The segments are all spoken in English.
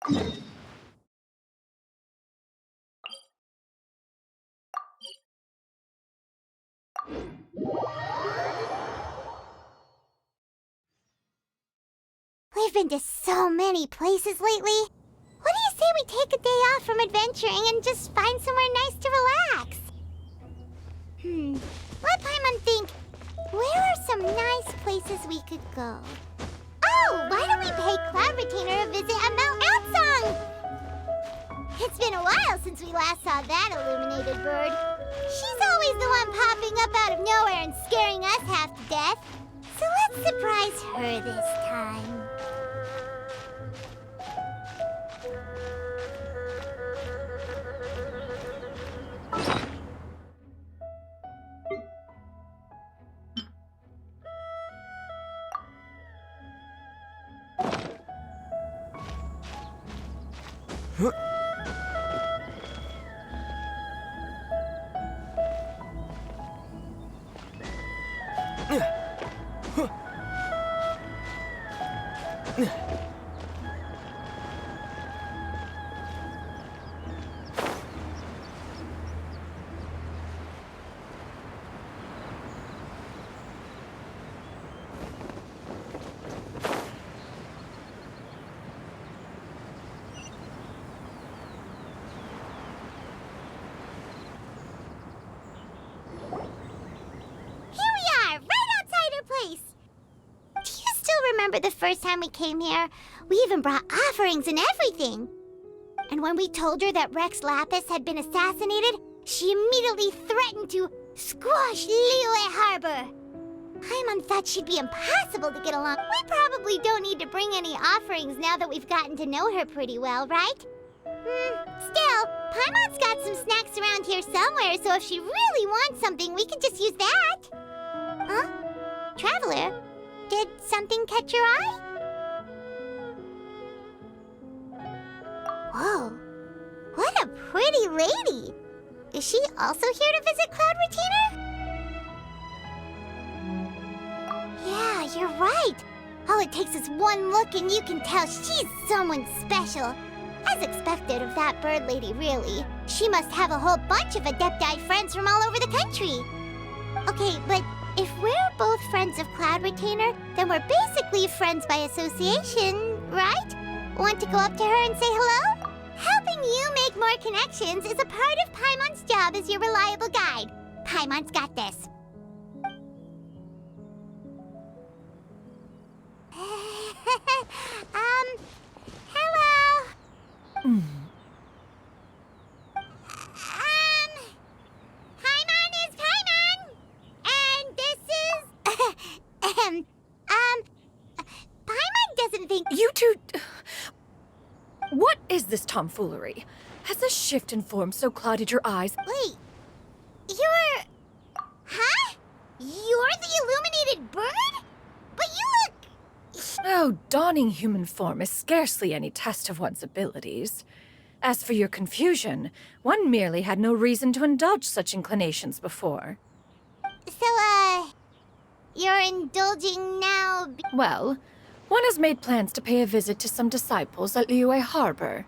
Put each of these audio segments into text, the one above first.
We've been to so many places lately. What do you say we take a day off from adventuring and just find somewhere nice to relax? Let Paimon think. Where are some nice places we could go? Oh, why don't we pay Cloud Retainer a visit at Mount Atsung? It's been a while since we last saw that illuminated bird. She's always the one popping up out of nowhere and scaring us half to death. So let's surprise her this time. Remember the first time we came here? We even brought offerings and everything. And when we told her that Rex Lapis had been assassinated, she immediately threatened to squash Liyue Harbor. Paimon thought she'd be impossible to get along. We probably don't need to bring any offerings now that we've gotten to know her pretty well, right? Still, Paimon's got some snacks around here somewhere, so if she really wants something, we could just use that. Huh? Traveler? Did something catch your eye? Whoa, what a pretty lady! Is she also here to visit Cloud Retainer? Yeah, you're right. All it takes is one look and you can tell she's someone special. As expected of that bird lady, really. She must have a whole bunch of Adepti friends from all over the country. Okay, but if we're both friends of Cloud Retainer, then we're basically friends by association, right? Want to go up to her and say hello? Helping you make more connections is a part of Paimon's job as your reliable guide. Paimon's got this. Hello? Paimon is Paimon! And this is... Paimon doesn't think... You two... What is this tomfoolery? Has the shift in form so clouded your eyes? Wait, you're... Huh? You're the illuminated bird? But you look... Oh, donning human form is scarcely any test of one's abilities. As for your confusion, one merely had no reason to indulge such inclinations before. So, you're indulging now... Well, one has made plans to pay a visit to some disciples at Liyue Harbor.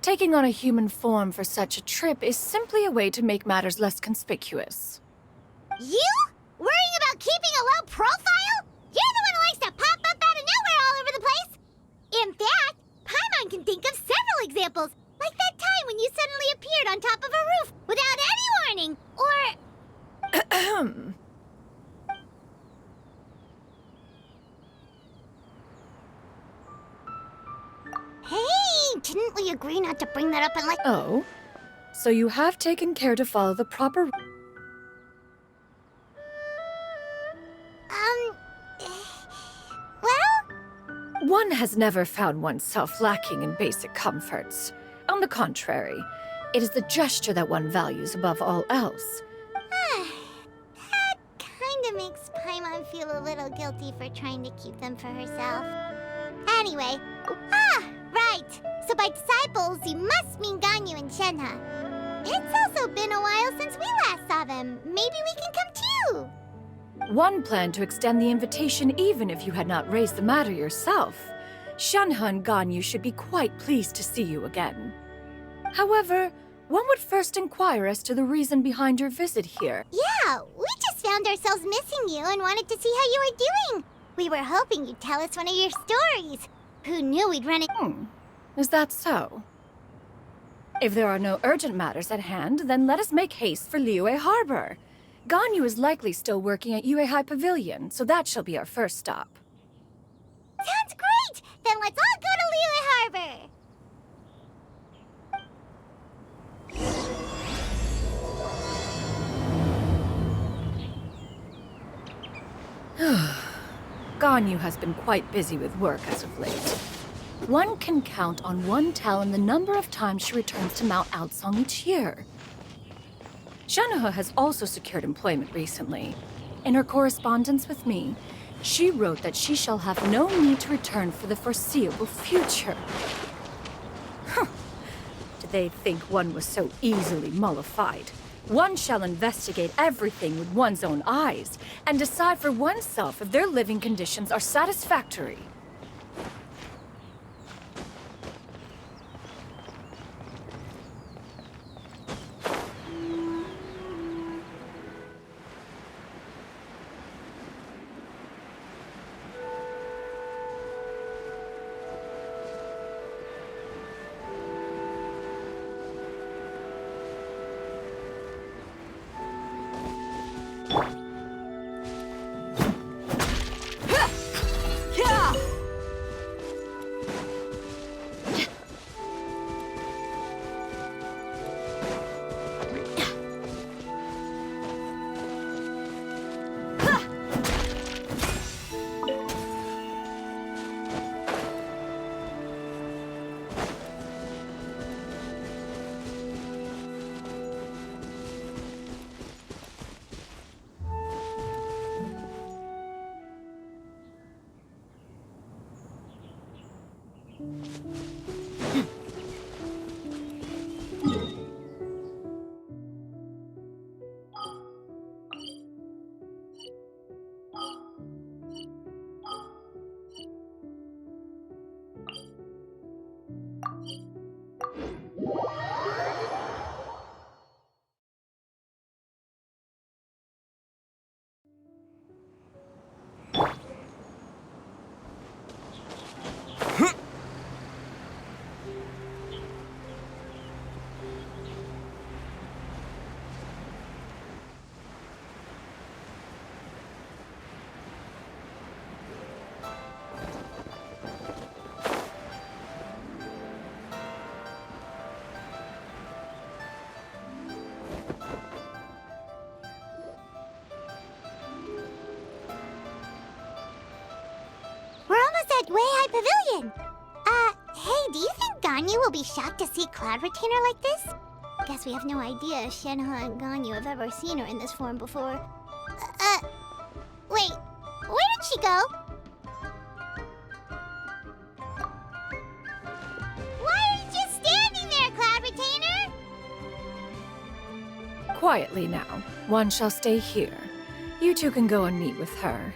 Taking on a human form for such a trip is simply a way to make matters less conspicuous. You? Worrying about keeping a low profile? You're the one who likes to pop up out of nowhere all over the place! In fact, Paimon can think of several examples, like that time when you suddenly appeared on top of a roof without any warning, or... Hey, didn't we agree not to bring that up unless... Oh? So you have taken care to follow the proper... Well? One has never found oneself lacking in basic comforts. On the contrary, it is the gesture that one values above all else. That kinda makes Paimon feel a little guilty for trying to keep them for herself. Anyway, right! So by disciples, you must mean Ganyu and Shenhe. It's also been a while since we last saw them. Maybe we can come too! One planned to extend the invitation even if you had not raised the matter yourself. Shenhe and Ganyu should be quite pleased to see you again. However, one would first inquire as to the reason behind your visit here. Yeah, we just found ourselves missing you and wanted to see how you were doing. We were hoping you'd tell us one of your stories. Who knew we'd run it? Is that so? If there are no urgent matters at hand, then let us make haste for Liyue Harbor. Ganyu is likely still working at Yuehai Pavilion, so that shall be our first stop. Sounds great! Then let's all go to Liyue Harbor! Ganyu has been quite busy with work as of late. One can count on one tell the number of times she returns to Mount Outsong each year. Shenhe has also secured employment recently. In her correspondence with me, she wrote that she shall have no need to return for the foreseeable future. Did they think one was so easily mollified? One shall investigate everything with one's own eyes and decide for oneself if their living conditions are satisfactory. At Yuehai Pavilion. Hey, do you think Ganyu will be shocked to see Cloud Retainer like this? Guess we have no idea if Shenhe and Ganyu have ever seen her in this form before. Wait, where did she go? Why are you just standing there, Cloud Retainer? Quietly now. One shall stay here. You two can go and meet with her.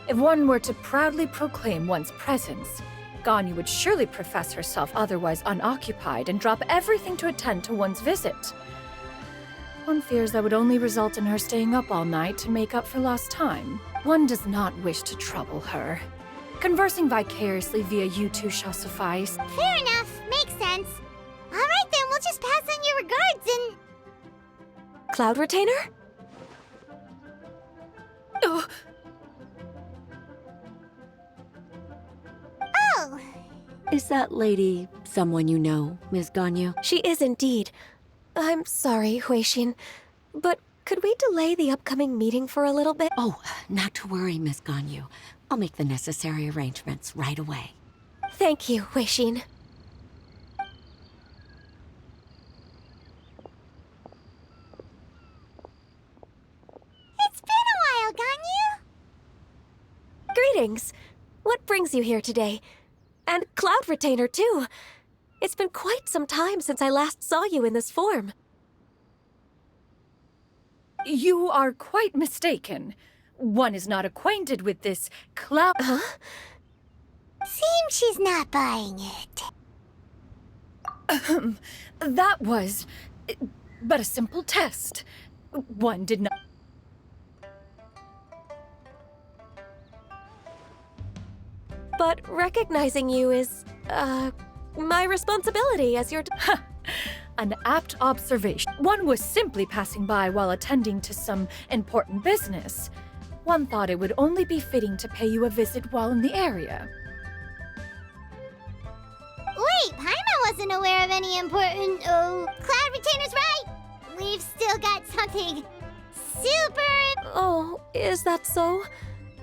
If one were to proudly proclaim one's presence, Ganyu would surely profess herself otherwise unoccupied and drop everything to attend to one's visit. One fears that would only result in her staying up all night to make up for lost time. One does not wish to trouble her. Conversing vicariously via you two shall suffice. Fair enough. Makes sense. All right then, we'll just pass on your regards and... Cloud Retainer? Oh. Oh. Is that lady someone you know, Ms. Ganyu? She is indeed. I'm sorry, Huixin, but could we delay the upcoming meeting for a little bit? Oh, not to worry, Ms. Ganyu. I'll make the necessary arrangements right away. Thank you, Huixin. It's been a while, Ganyu. Greetings. What brings you here today? And Cloud Retainer, too. It's been quite some time since I last saw you in this form. You are quite mistaken. one is not acquainted with this cloud. Huh? Seems she's not buying it. That was but a simple test. One did not. But recognizing you is, my responsibility as your... An apt observation. One was simply passing by while attending to some important business. One thought it would only be fitting to pay you a visit while in the area. Wait, Paimon wasn't aware of any important, Cloud Retainer's right! We've still got something super... Oh, is that so?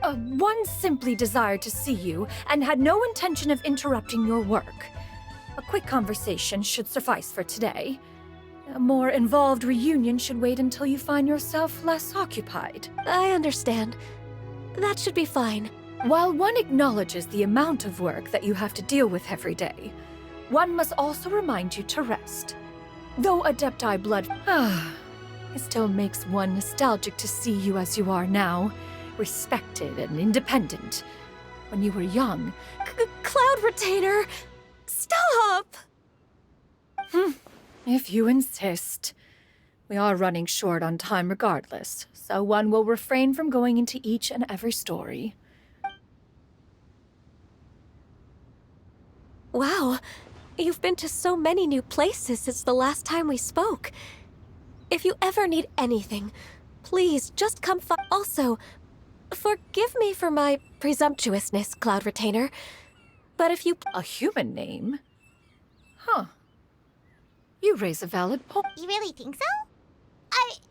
One simply desired to see you and had no intention of interrupting your work. A quick conversation should suffice for today. A more involved reunion should wait until you find yourself less occupied. I understand. That should be fine. While one acknowledges the amount of work that you have to deal with every day, one must also remind you to rest. Though Adepti blood, it still makes one nostalgic to see you as you are now, respected and independent. When you were young... Cloud Retainer! Stop! If you insist. We are running short on time regardless, so one will refrain from going into each and every story. Wow, you've been to so many new places since the last time we spoke. If you ever need anything, please just come Also, forgive me for my presumptuousness, Cloud Retainer, but if you... A human name? Huh. You raise a valid point. You really think so?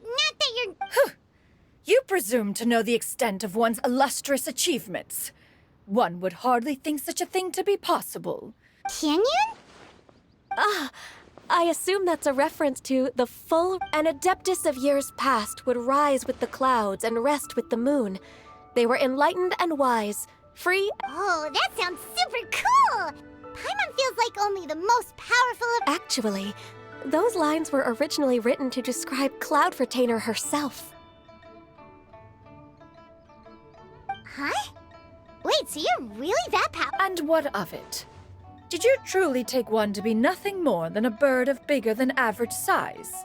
Not that you're... You presume to know the extent of one's illustrious achievements. One would hardly think such a thing to be possible. Can you? I assume that's a reference to the full... An Adeptus of years past would rise with the clouds and rest with the moon. They were enlightened and wise, free... Oh, that sounds super cool! Paimon feels like only the most powerful of... Actually, those lines were originally written to describe Cloud Retainer herself. Huh? Wait, so you're really that powerful? And what of it? Did you truly take one to be nothing more than a bird of bigger than average size?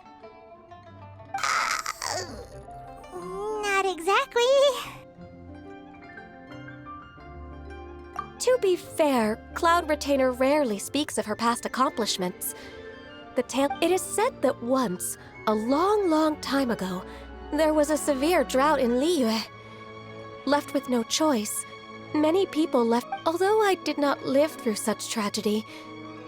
Not exactly. To be fair, Cloud Retainer rarely speaks of her past accomplishments. It is said that once, a long, long time ago, there was a severe drought in Liyue. Left with no choice, many people left. Although I did not live through such tragedy,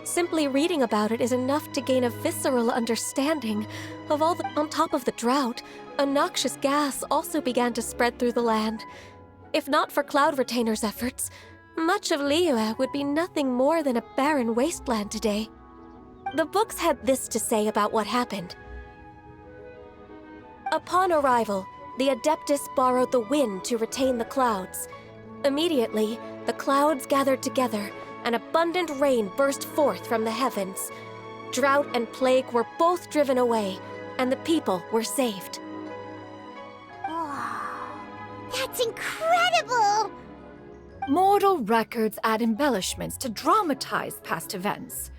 simply reading about it is enough to gain a visceral understanding of all the... On top of the drought, a noxious gas also began to spread through the land. If not for Cloud Retainer's efforts, much of Liyue would be nothing more than a barren wasteland today. The books had this to say about what happened. Upon arrival, the Adeptus borrowed the wind to retain the clouds. Immediately, the clouds gathered together, and abundant rain burst forth from the heavens. Drought and plague were both driven away, and the people were saved. Wow, that's incredible! Mortal records add embellishments to dramatize past events.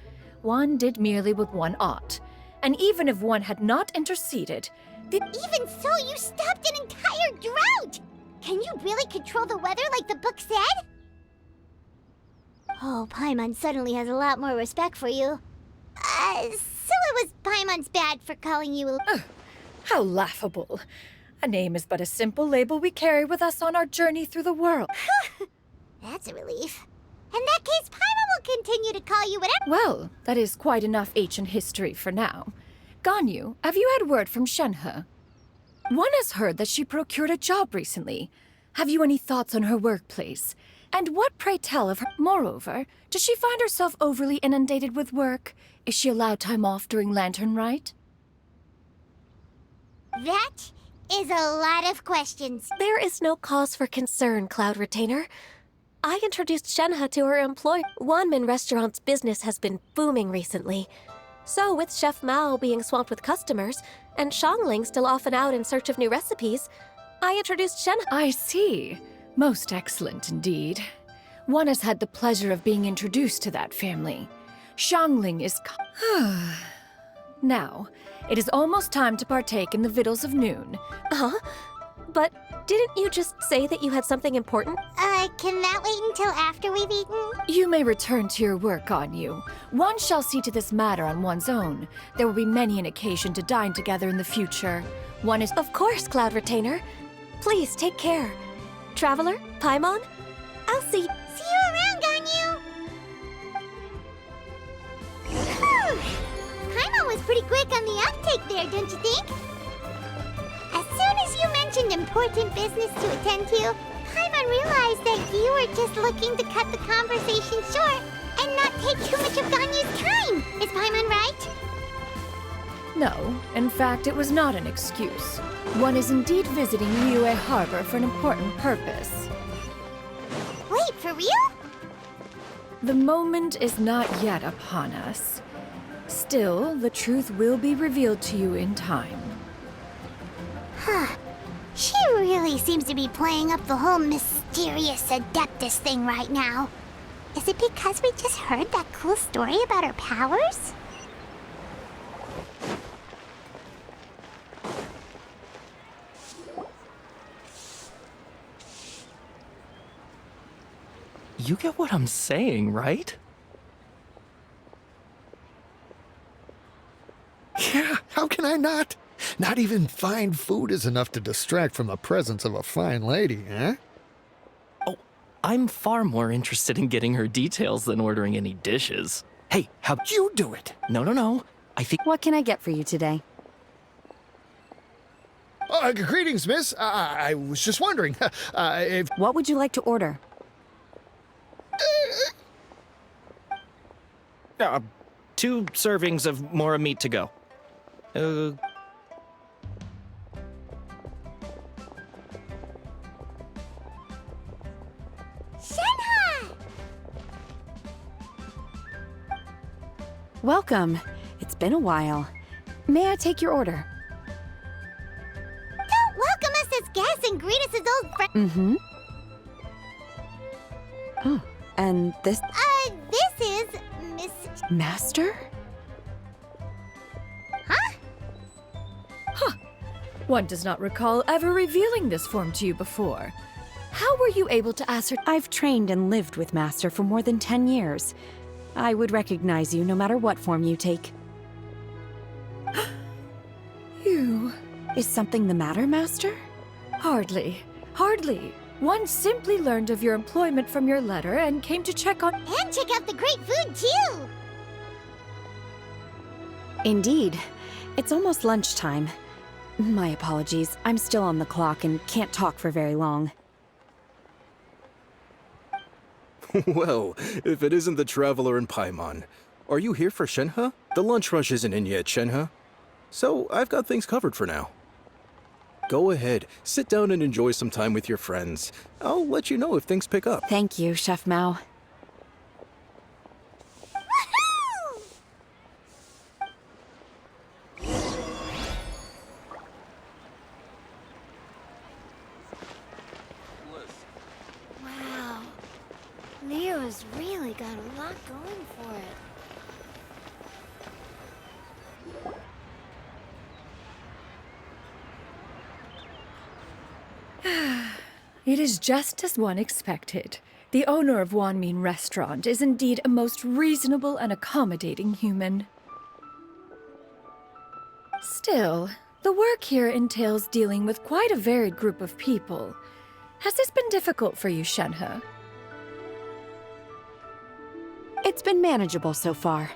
One did merely with one ought, and even if one had not interceded, Even so, you stopped an entire drought! Can you really control the weather like the book said? Oh, Paimon suddenly has a lot more respect for you. So it was Paimon's bad for calling you a... How laughable. A name is but a simple label we carry with us on our journey through the world. That's a relief. In that case, Paimon will continue to call you whatever... Well, that is quite enough ancient history for now. Ganyu, have you had word from Shenhe? One has heard that she procured a job recently. Have you any thoughts on her workplace? And what, pray tell, of her? Moreover, does she find herself overly inundated with work? Is she allowed time off during Lantern Rite? That is a lot of questions. There is no cause for concern, Cloud Retainer. I introduced Shenhe to her employer. Wanmin Restaurant's business has been booming recently. So with Chef Mao being swamped with customers, and Shangling still off and out in search of new recipes, I introduced Shen. I see. Most excellent indeed. One has had the pleasure of being introduced to that family. Xiangling is Now, it is almost time to partake in the victuals of noon. Huh? But didn't you just say that you had something important? Can that wait until after we've eaten? You may return to your work, Ganyu. One shall see to this matter on one's own. There will be many an occasion to dine together in the future. One is— Of course, Cloud Retainer. Please take care. Traveler, Paimon, I'll see. See you around, Ganyu! Paimon was pretty quick on the uptake there, don't you think? As soon as you mentioned important business to attend to, Paimon realized that you were just looking to cut the conversation short and not take too much of Ganyu's time. Is Paimon right? No, in fact, it was not an excuse. One is indeed visiting Liyue Harbor for an important purpose. Wait, for real? The moment is not yet upon us. Still, the truth will be revealed to you in time. Huh. She really seems to be playing up the whole mysterious Adeptus thing right now. Is it because we just heard that cool story about her powers? You get what I'm saying, right? Yeah, how can I not? Not even fine food is enough to distract from the presence of a fine lady, eh? Oh, I'm far more interested in getting her details than ordering any dishes. Hey, how— You do it! No. I think— What can I get for you today? Greetings, miss. I was just wondering, if... What would you like to order? 2 servings of more meat to go. Shenhe! Welcome. It's been a while. May I take your order? Don't welcome us as guests and greet us as old friends. Mm-hmm. Oh, and this... This is Miss... Master? Huh? One does not recall ever revealing this form to you before. How were you able to ascertain— I've trained and lived with Master for more than 10 years. I would recognize you no matter what form you take. You? Is something the matter, Master? Hardly. One simply learned of your employment from your letter and came to check on— And check out the great food, too! Indeed. It's almost lunchtime. My apologies. I'm still on the clock and can't talk for very long. Well, if it isn't the Traveler in Paimon. Are you here for Shenhe? The lunch rush isn't in yet, Shenhe. So, I've got things covered for now. Go ahead, sit down and enjoy some time with your friends. I'll let you know if things pick up. Thank you, Chef Mao. Wow. Leo's really got a lot going for it. It is just as one expected. The owner of Wanmin Restaurant is indeed a most reasonable and accommodating human. Still, the work here entails dealing with quite a varied group of people. Has this been difficult for you, Shenhe? It's been manageable so far.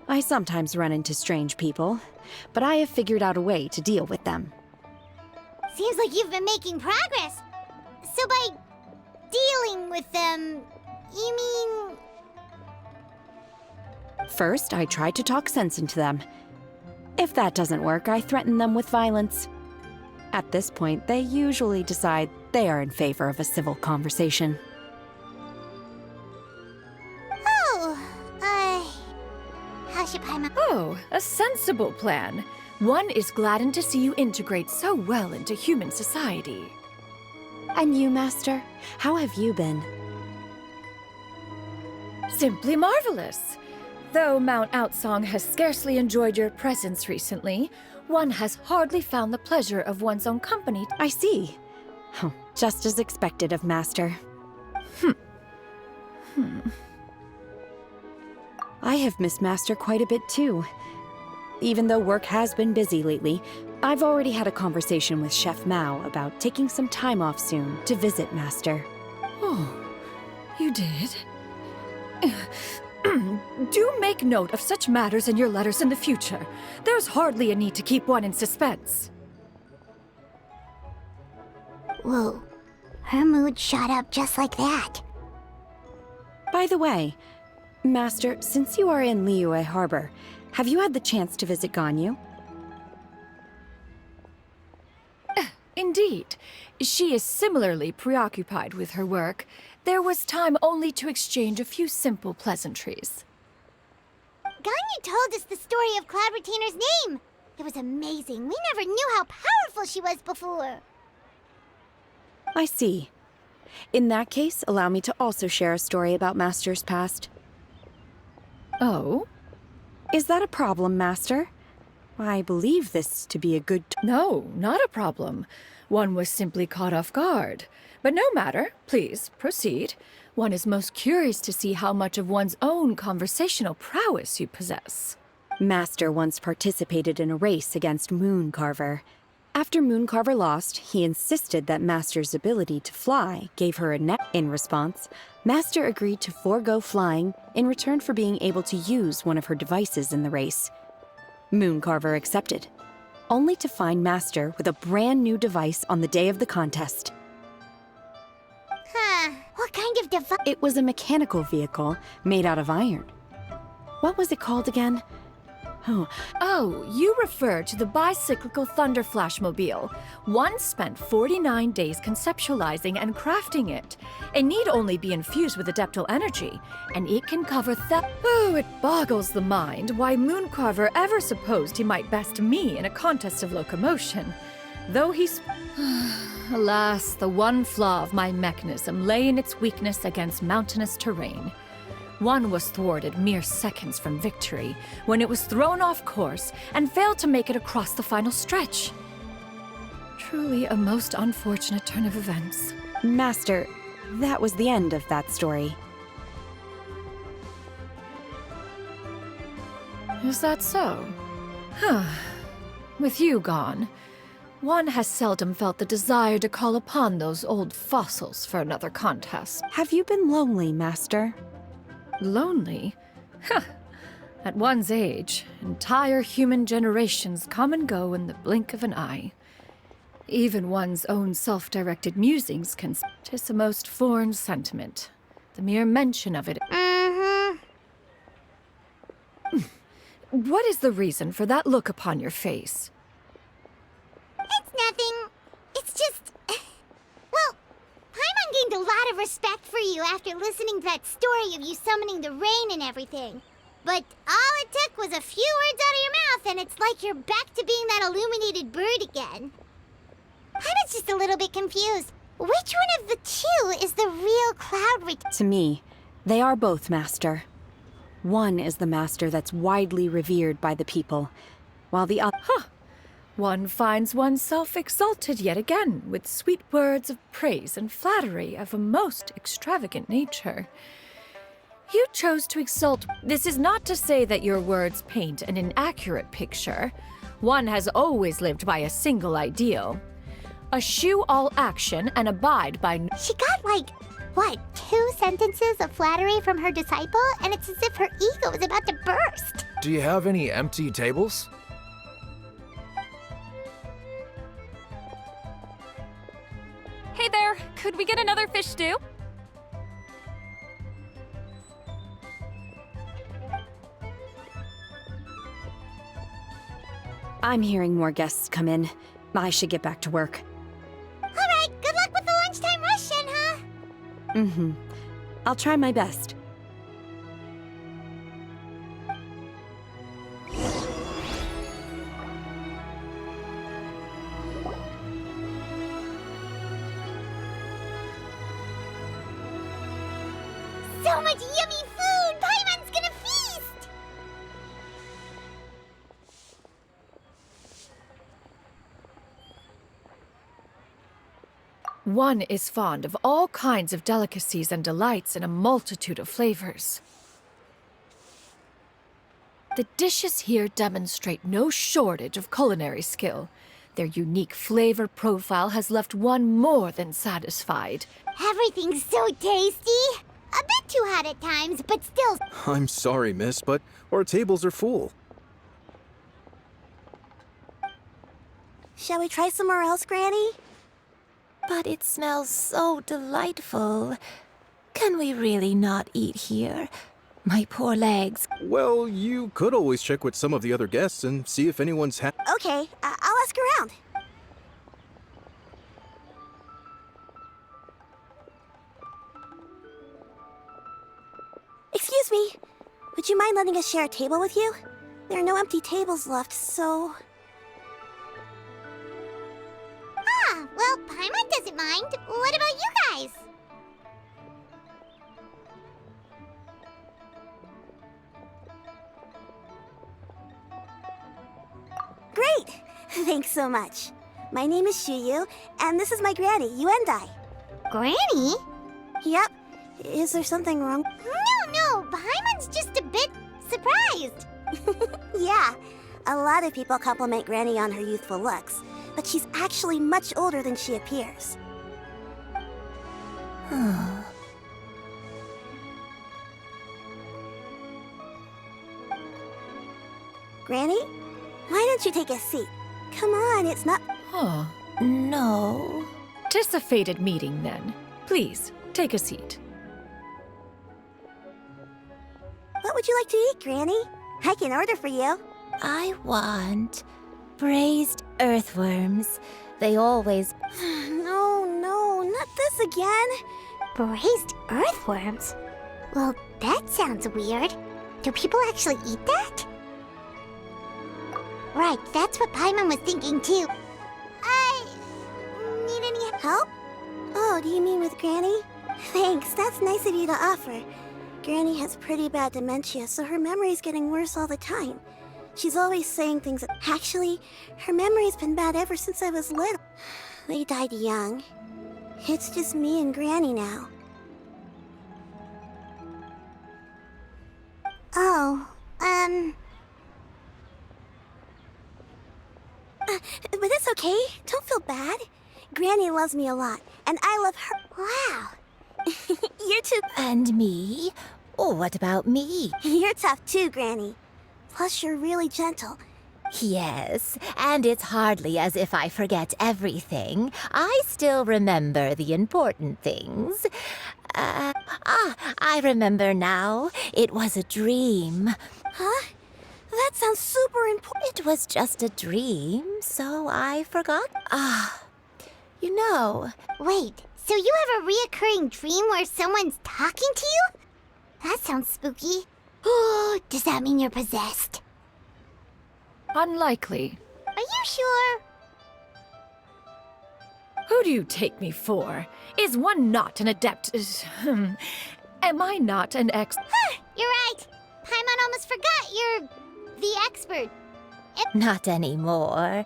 I sometimes run into strange people, but I have figured out a way to deal with them. Seems like you've been making progress. So by dealing with them, you mean... First, I try to talk sense into them. If that doesn't work, I threaten them with violence. At this point, they usually decide they are in favor of a civil conversation. Oh, how should Paimon... Oh, a sensible plan. One is gladdened to see you integrate so well into human society. And you, Master? How have you been? Simply marvelous. Though Mount Outsong has scarcely enjoyed your presence recently, one has hardly found the pleasure of one's own company. I see. Oh, just as expected of Master. I have missed Master quite a bit too. Even though work has been busy lately, I've already had a conversation with Chef Mao about taking some time off soon to visit Master. Oh, you did? Do make note of such matters in your letters in the future. There's hardly a need to keep one in suspense. Whoa. Her mood shot up just like that. By the way, Master, since you are in Liyue Harbor, have you had the chance to visit Ganyu? Indeed. She is similarly preoccupied with her work. There was time only to exchange a few simple pleasantries. Ganyu told us the story of Cloud Retainer's name. It was amazing. We never knew how powerful she was before. I see. In that case, allow me to also share a story about Master's past. Oh? Is that a problem, Master? I believe this to be a good... No, not a problem. One was simply caught off guard. But no matter. Please, proceed. One is most curious to see how much of one's own conversational prowess you possess. Master once participated in a race against Mooncarver. After Mooncarver lost, he insisted that Master's ability to fly gave her a net. In response, Master agreed to forego flying in return for being able to use one of her devices in the race. Mooncarver accepted, only to find Master with a brand new device on the day of the contest. Huh. What kind of device? It was a mechanical vehicle made out of iron. What was it called again? Oh, you refer to the bicyclical Thunder Flashmobile. One spent 49 days conceptualizing and crafting it. It need only be infused with adeptal energy, and it can cover Oh, it boggles the mind why Mooncarver ever supposed he might best me in a contest of locomotion. Though he's... Alas, the one flaw of my mechanism lay in its weakness against mountainous terrain. One was thwarted mere seconds from victory when it was thrown off course and failed to make it across the final stretch. Truly a most unfortunate turn of events. Master, that was the end of that story. Is that so? Huh. With you gone, one has seldom felt the desire to call upon those old fossils for another contest. Have you been lonely, Master? Lonely? Huh. At one's age, entire human generations come and go in the blink of an eye. Even one's own self-directed musings can... 'Tis a most foreign sentiment. The mere mention of it... What is the reason for that look upon your face? It's nothing. It's just... Well, Paimon gained a lot of respect for you after listening to that story of you summoning the rain and everything. But all it took was a few words out of your mouth and it's like you're back to being that illuminated bird again. Paimon's just a little bit confused. Which one of the two is the real Cloud To me, they are both, Master. One is the Master that's widely revered by the people, while the other... One finds oneself exalted yet again with sweet words of praise and flattery of a most extravagant nature. You chose to exalt. This is not to say that your words paint an inaccurate picture. One has always lived by a single ideal. Eschew all action and abide by... She got like, what, 2 sentences of flattery from her disciple? And it's as if her ego is about to burst. Do you have any empty tables? Hey there, could we get another fish stew? I'm hearing more guests come in. I should get back to work. All right, good luck with the lunchtime rush, Shenhe. Mm-hmm. I'll try my best. much yummy food! Paimon's gonna feast! One is fond of all kinds of delicacies and delights in a multitude of flavors. The dishes here demonstrate no shortage of culinary skill. Their unique flavor profile has left one more than satisfied. Everything's so tasty! A bit too hot at times, but still. I'm sorry, miss, but our tables are full. Shall we try somewhere else, Granny? But it smells so delightful. Can we really not eat here? My poor legs. Well, you could always check with some of the other guests and see if anyone's Okay, I'll ask around. Excuse me. Would you mind letting us share a table with you? There are no empty tables left, so... Ah, well, Paimon doesn't mind. What about you guys? Great! Thanks so much. My name is Shuyu, and this is my granny, Yuendai. Granny? Yep. Is there something wrong? No, Paimon's just a bit surprised. Yeah, a lot of people compliment Granny on her youthful looks, but she's actually much older than she appears. Granny, why don't you take a seat? Come on, it's not... Huh. No. 'Tis a fated meeting, then. Please, take a seat. What would you like to eat, Granny? I can order for you. I want braised earthworms. They always... No, not this again. Braised earthworms? Well, that sounds weird. Do people actually eat that? Right, that's what Paimon was thinking too. Need any help? Oh, do you mean with Granny? Thanks, that's nice of you to offer. Granny has pretty bad dementia, so her memory's getting worse all the time. She's always saying things that... Actually, her memory's been bad ever since I was little. They died young. It's just me and Granny now. Oh, but it's okay. Don't feel bad. Granny loves me a lot, and I love her. Wow. You're too... And me? Oh, what about me? You're tough too, Granny. Plus, you're really gentle. Yes, and it's hardly as if I forget everything. I still remember the important things. I remember now. It was a dream. Huh? That sounds super important. It was just a dream, so I forgot. You know... Wait, so you have a reoccurring dream where someone's talking to you? That sounds spooky. Oh, does that mean you're possessed? Unlikely. Are you sure? Who do you take me for? Is one not an adept? Am I not an You're right. Paimon almost forgot you're the expert. Not anymore.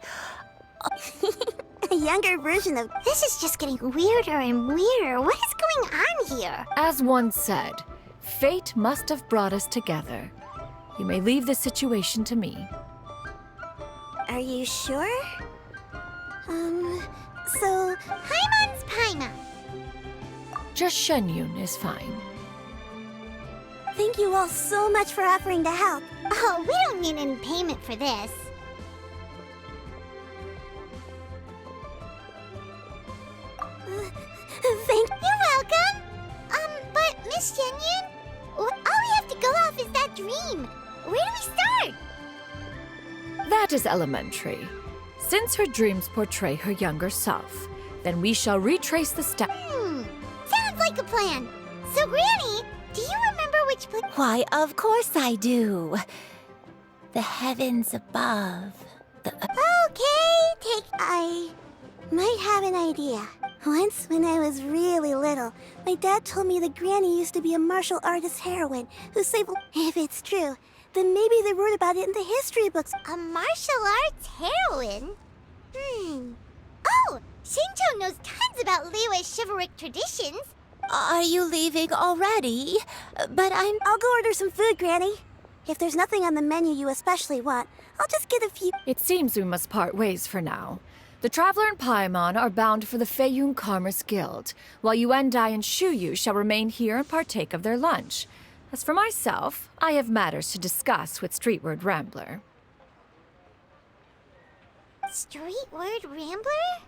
A younger version of... This is just getting weirder and weirder. What is going on here? As one said, fate must have brought us together. You may leave the situation to me. Are you sure? So... Paimon's Paimon. Just Shenyun is fine. Thank you all so much for offering to help. Oh, we don't need any payment for this. You're welcome. But Miss Shenyun, all we have to go off is that dream. Where do we start? That is elementary. Since her dreams portray her younger self, then we shall retrace the steps. Sounds like a plan. So, Granny, do you remember which place? Why, of course I do. The heavens above. Okay, I might have an idea. Once, when I was really little, my dad told me that Granny used to be a martial artist heroine who saved... If it's true, then maybe they wrote about it in the history books. A martial arts heroine? Oh, Shincho knows tons about Liyue's chivalric traditions. Are you leaving already? But I'll go order some food, Granny. If there's nothing on the menu you especially want, I'll just get a few... It seems we must part ways for now. The Traveler and Paimon are bound for the Feiyun Commerce Guild, while Yuendai and Shuyu shall remain here and partake of their lunch. As for myself, I have matters to discuss with Streetward Rambler. Streetward Rambler?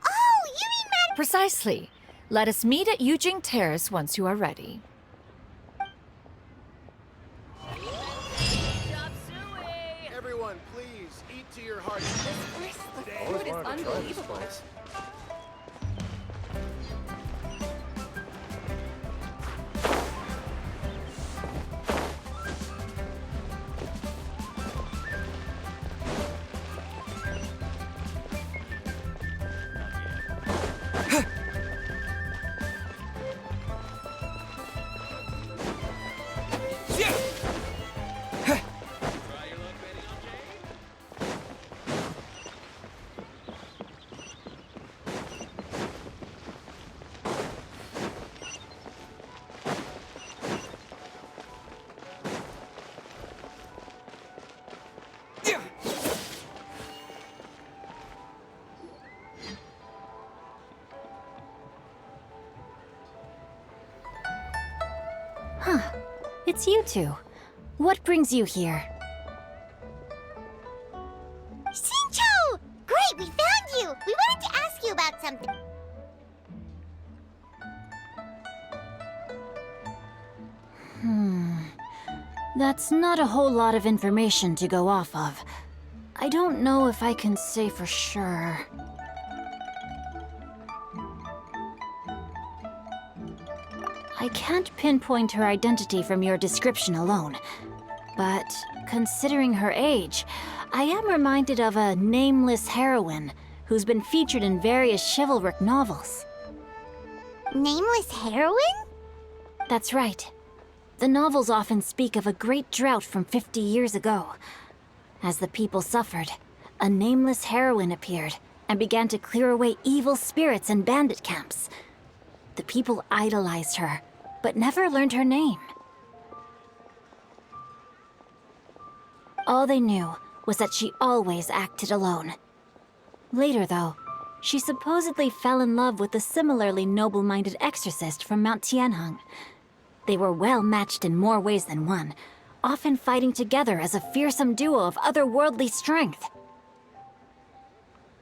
Oh, you mean Madam... Precisely. Let us meet at Yujing Terrace once you are ready. Everyone, please, eat to your heart's The food is unbelievable. It's you two. What brings you here? Shincho! Great, we found you! We wanted to ask you about something. That's not a whole lot of information to go off of. I don't know if I can say for sure. I can't pinpoint her identity from your description alone. But considering her age, I am reminded of a nameless heroine who's been featured in various chivalric novels. Nameless heroine? That's right. The novels often speak of a great drought from 50 years ago. As the people suffered, a nameless heroine appeared and began to clear away evil spirits and bandit camps. The people idolized her, but never learned her name. All they knew was that she always acted alone. Later, though, she supposedly fell in love with a similarly noble-minded exorcist from Mount Tianheng. They were well matched in more ways than one, often fighting together as a fearsome duo of otherworldly strength.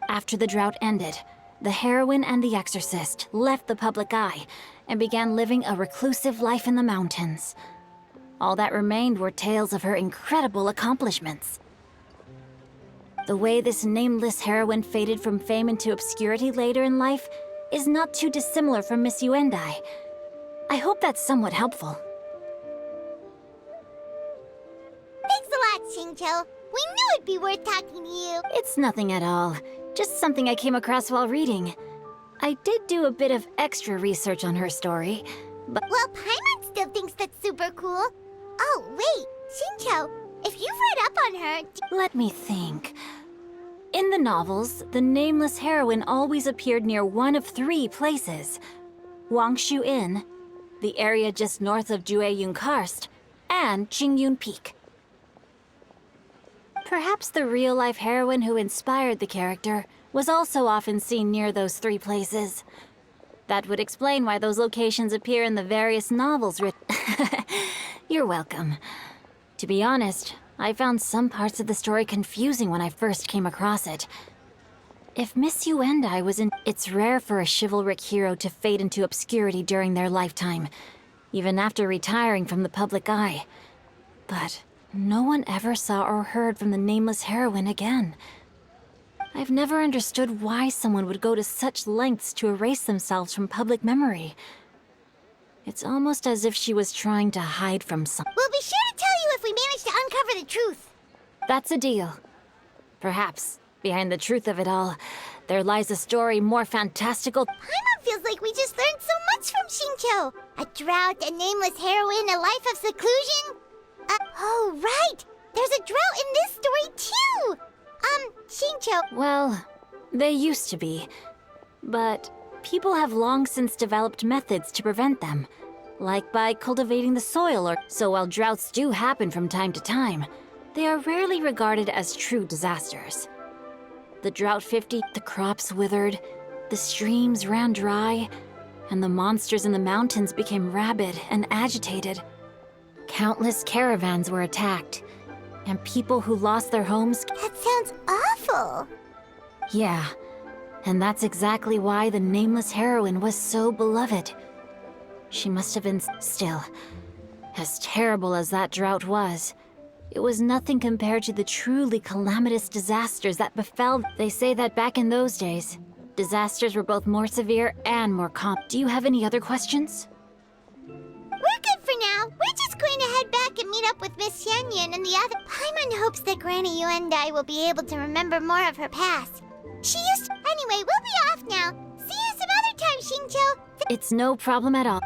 After the drought ended, the heroine and the exorcist left the public eye and began living a reclusive life in the mountains. All that remained were tales of her incredible accomplishments. The way this nameless heroine faded from fame into obscurity later in life is not too dissimilar from Miss Yuendai. I hope that's somewhat helpful. Thanks a lot, Shincho. We knew it'd be worth talking to you. It's nothing at all. Just something I came across while reading. I did do a bit of extra research on her story, but... Well, Paimon still thinks that's super cool. Oh, wait. Shincho, if you've read up on her... Let me think. In the novels, the nameless heroine always appeared near one of three places. Wangshu Inn, the area just north of Jueyun Karst, and Qingyun Peak. Perhaps the real-life heroine who inspired the character was also often seen near those three places. That would explain why those locations appear in the various novels written. You're welcome. To be honest, I found some parts of the story confusing when I first came across it. If Miss Yuendai was in... It's rare for a chivalric hero to fade into obscurity during their lifetime, even after retiring from the public eye. But no one ever saw or heard from the nameless heroine again. I've never understood why someone would go to such lengths to erase themselves from public memory. It's almost as if she was trying to hide from something. We'll be sure to tell you if we manage to uncover the truth. That's a deal. Perhaps, behind the truth of it all, there lies a story more fantastical. Paimon feels like we just learned so much from Xingqiu. A drought, a nameless heroine, a life of seclusion. Oh, right! There's a drought in this story, too! Xingqiu... Well, they used to be. But people have long since developed methods to prevent them. Like by cultivating the soil or... So while droughts do happen from time to time, they are rarely regarded as true disasters. The drought 50, the crops withered, the streams ran dry, and the monsters in the mountains became rabid and agitated. Countless caravans were attacked, and people who lost their homes... That sounds awful! Yeah, and that's exactly why the nameless heroine was so beloved. She must have been still. As terrible as that drought was, it was nothing compared to the truly calamitous disasters that befell. They say that back in those days, disasters were both more severe and more Do you have any other questions? We're good for now. We're just going to head back and meet up with Miss Xianyan and the other... Paimon hopes that Granny Yuendai will be able to remember more of her past. She used to... Anyway, we'll be off now. See you some other time, Xingqiu. It's no problem at all.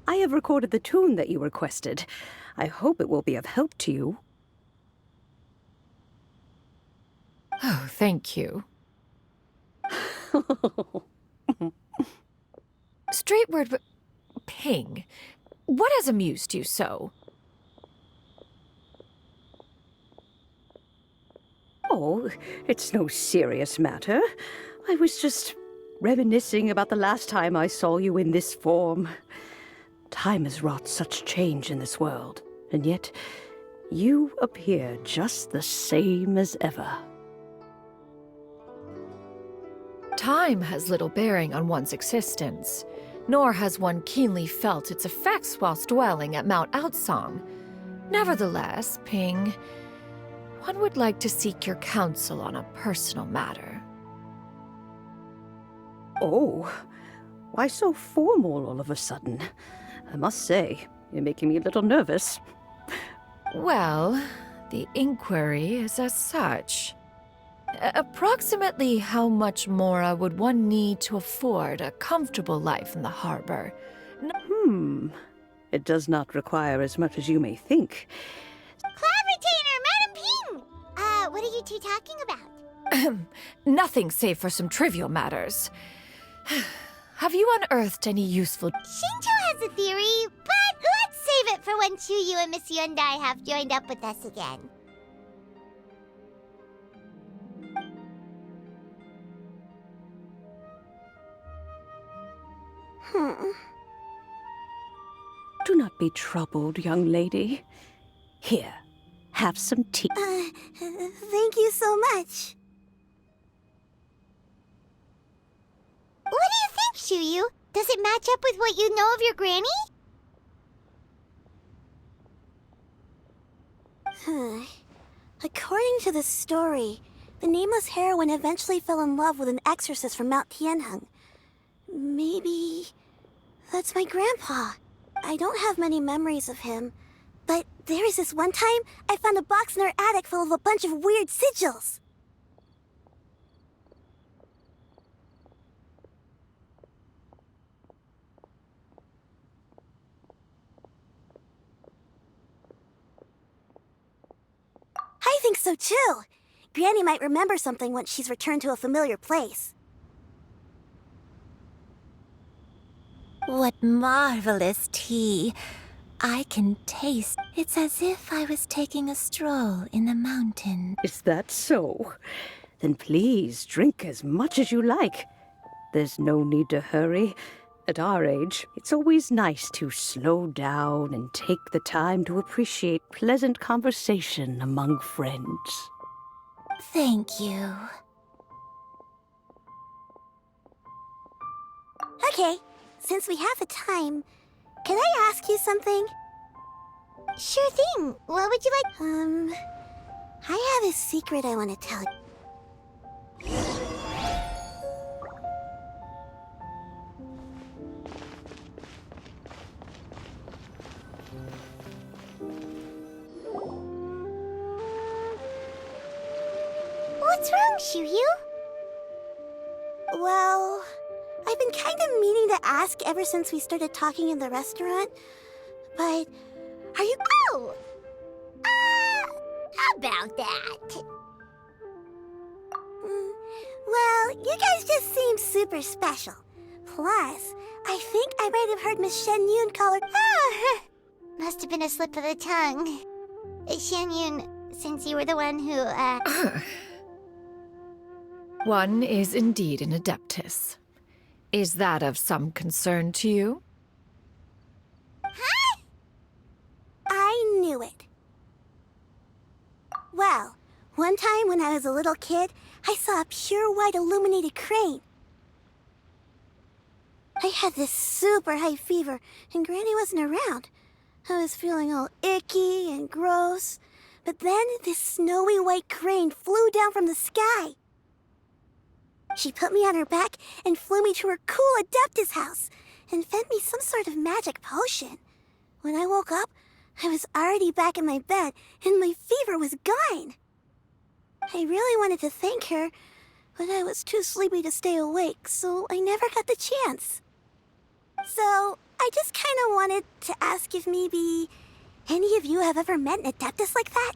I have recorded the tune that you requested. I hope it will be of help to you. Oh, thank you. Straightward, but Ping, what has amused you so? Oh, it's no serious matter. I was just reminiscing about the last time I saw you in this form. Time has wrought such change in this world, and yet you appear just the same as ever. Time has little bearing on one's existence, nor has one keenly felt its effects whilst dwelling at Mount Outsong. Nevertheless, Ping, one would like to seek your counsel on a personal matter. Oh, why so formal all of a sudden? I must say, you're making me a little nervous. Well, the inquiry is as such. Approximately how much more would one need to afford a comfortable life in the harbor? It does not require as much as you may think. Cloud Retainer, Madam Ping! What are you two talking about? Nothing save for some trivial matters. Have you unearthed any useful... Xingqiu has a theory, but let's save it for when Chuyu and Miss Yuendai have joined up with us again. Do not be troubled, young lady. Here, have some tea. Thank you so much. What do you think, Chuyu? Does it match up with what you know of your granny? According to the story, the nameless heroine eventually fell in love with an exorcist from Mount Tianheng. Maybe that's my grandpa. I don't have many memories of him, but there was this one time I found a box in her attic full of a bunch of weird sigils. I think so too. Granny might remember something once she's returned to a familiar place. What marvelous tea. I can taste. It's as if I was taking a stroll in the mountain. Is that so? Then please drink as much as you like. There's no need to hurry. At our age, it's always nice to slow down and take the time to appreciate pleasant conversation among friends. Thank you. Okay, since we have the time, can I ask you something? Sure thing. What would you like? I have a secret I want to tell you. What's wrong, Shiryu? Well, I've been kind of meaning to ask ever since we started talking in the restaurant, but are you... Oh! About that. Well, you guys just seem super special. Plus, I think I might have heard Miss Shen Yun call her... Oh, must have been a slip of the tongue. Shen Yun, since you were the one who, One is indeed an adeptus. Is that of some concern to you? Huh? I knew it. Well, one time when I was a little kid, I saw a pure white illuminated crane. I had this super high fever, and Granny wasn't around. I was feeling all icky and gross. But then this snowy white crane flew down from the sky. She put me on her back and flew me to her cool Adeptus house and fed me some sort of magic potion. When I woke up, I was already back in my bed and my fever was gone. I really wanted to thank her, but I was too sleepy to stay awake, so I never got the chance. So, I just kind of wanted to ask if maybe any of you have ever met an Adeptus like that?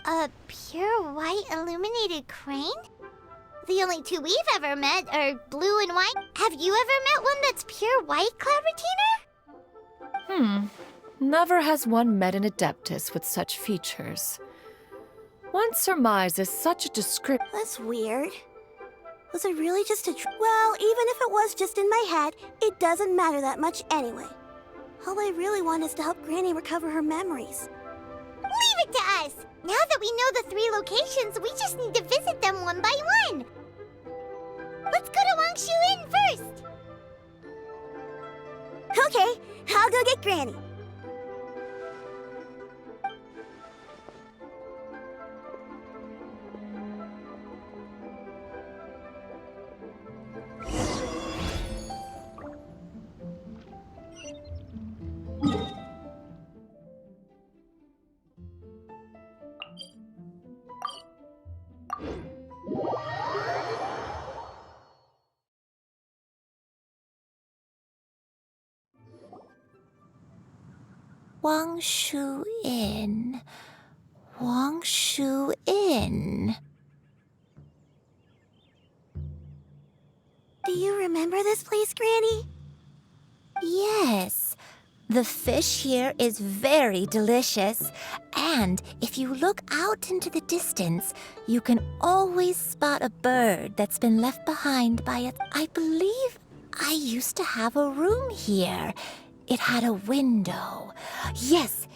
A pure white illuminated crane? The only two we've ever met are blue and white. Have you ever met one that's pure white, Cloud Retainer? Never has one met an adeptus with such features. One surmises such a description. That's weird. Was it really just a well, even if it was just in my head, it doesn't matter that much anyway. All I really want is to help Granny recover her memories. Leave it to us! Now that we know the 3 locations, we just need to visit them one by one. Let's go to Wangshu Inn first! Okay, I'll go get Granny. Wangshu Inn. Wangshu Inn. Do you remember this place, Granny? Yes. The fish here is very delicious. And if you look out into the distance, you can always spot a bird that's been left behind by it. I believe I used to have a room here. It had a window. Yes,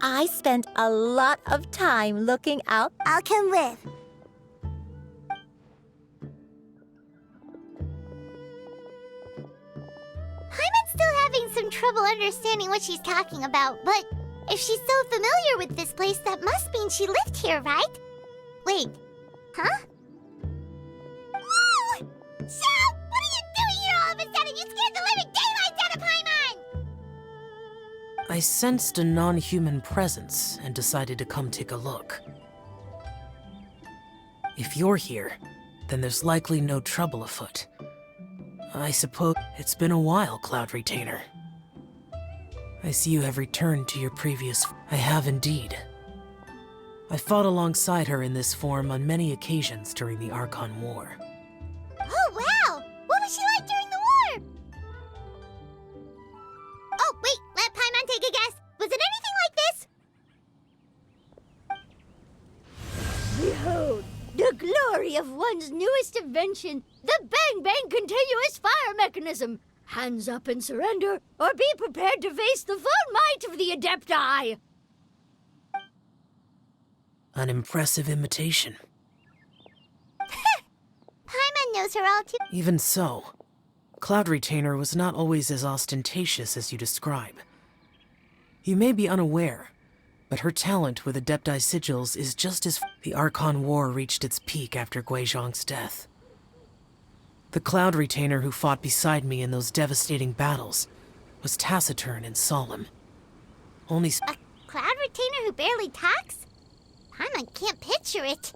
I spent a lot of time looking out. I'll come with. Paimon's still having some trouble understanding what she's talking about, but if she's so familiar with this place, that must mean she lived here, right? Wait, huh? Whoa! Shao, what are you doing here all of a sudden? You scared the living daylights out of Paimon! I sensed a non-human presence and decided to come take a look. If you're here, then there's likely no trouble afoot. I suppose it's been a while, Cloud Retainer. I see you have returned to your previous... I have indeed. I fought alongside her in this form on many occasions during the Archon War. Oh, wow! What was she like during the war? Oh, wait, let Paimon take a guess. Was it anything like this? Behold, the glory of one's newest invention, the Bang Bang Continuous Fire Mechanism. Hands up and surrender, or be prepared to face the full might of the Adepti! An impressive imitation. Paimon knows her all too. Even so, Cloud Retainer was not always as ostentatious as you describe. You may be unaware, but her talent with Adepti sigils is just as... The Archon War reached its peak after Guizhong's death. The Cloud Retainer who fought beside me in those devastating battles was taciturn and solemn. Only... A Cloud Retainer who barely talks? Paimon can't picture it.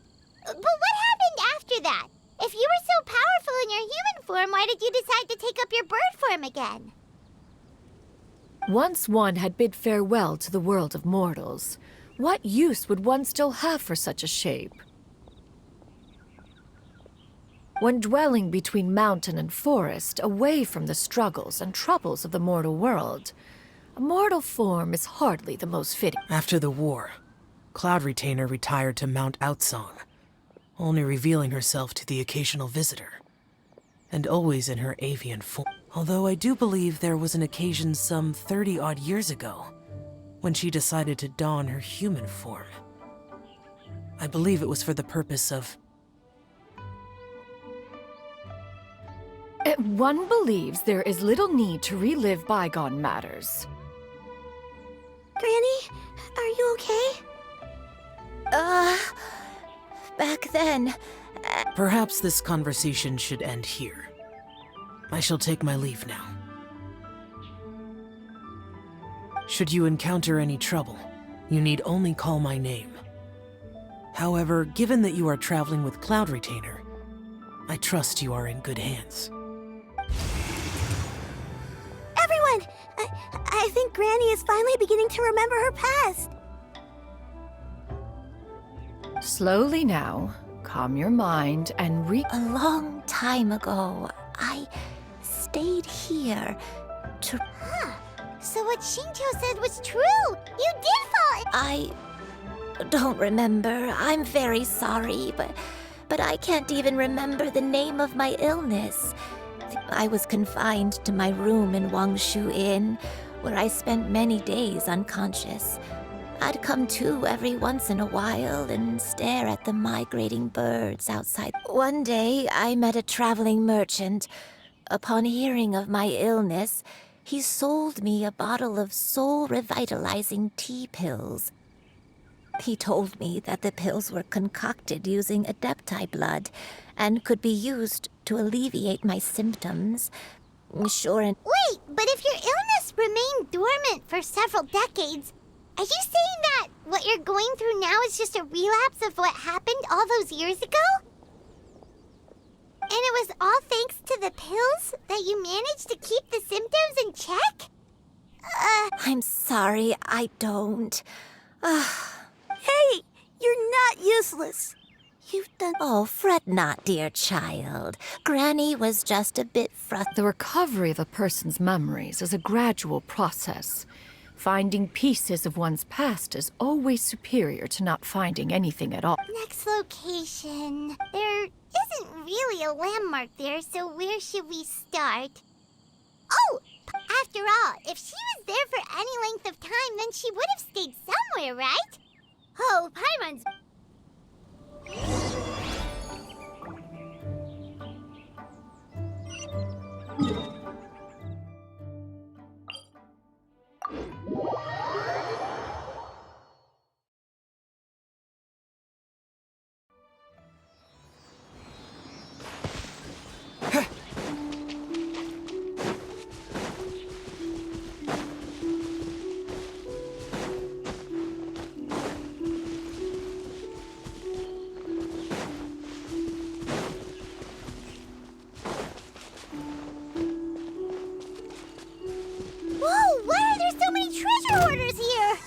But what happened after that? If you were so powerful in your human form, why did you decide to take up your bird form again? Once one had bid farewell to the world of mortals, what use would one still have for such a shape? When dwelling between mountain and forest, away from the struggles and troubles of the mortal world, a mortal form is hardly the most fitting. After the war, Cloud Retainer retired to Mount Outsong, only revealing herself to the occasional visitor, and always in her avian form. Although I do believe there was an occasion some 30-odd years ago when she decided to don her human form. I believe it was for the purpose of... One believes there is little need to relive bygone matters. Granny, are you okay? Back then... Perhaps this conversation should end here. I shall take my leave now. Should you encounter any trouble, you need only call my name. However, given that you are traveling with Cloud Retainer, I trust you are in good hands. Everyone! I think Granny is finally beginning to remember her past. Slowly now, calm your mind and A long time ago, I stayed here to... So what Shinto said was true! You did fall... I don't remember. I'm very sorry, but I can't even remember the name of my illness. I was confined to my room in Wangshu Inn, where I spent many days unconscious. I'd come to every once in a while and stare at the migrating birds outside. One day, I met a traveling merchant. Upon hearing of my illness, he sold me a bottle of soul-revitalizing tea pills. He told me that the pills were concocted using Adepti blood and could be used to alleviate my symptoms. Sure and... Wait, but if your illness remained dormant for several decades, are you saying that what you're going through now is just a relapse of what happened all those years ago? And it was all thanks to the pills that you managed to keep the symptoms in check? I'm sorry, I don't. Hey, you're not useless. You've done... Oh, fret not, dear child. Granny was just a bit frustrated. The recovery of a person's memories is a gradual process. Finding pieces of one's past is always superior to not finding anything at all. Next location. There isn't really a landmark there, so where should we start? Oh! After all, if she was there for any length of time, then she would have stayed somewhere, right? Oh, Paimon's... Whoa, why are there so many treasure hoarders here?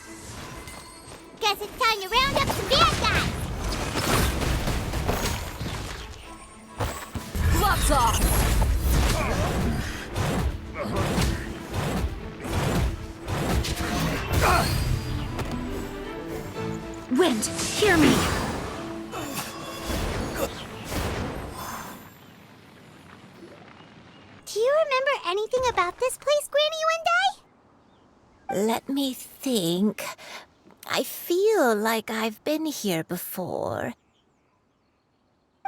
Guess it's time to round up some bad guys. Gloves off! Wind, hear me! Do you remember anything something about this place, Granny Let me think. I feel like I've been here before.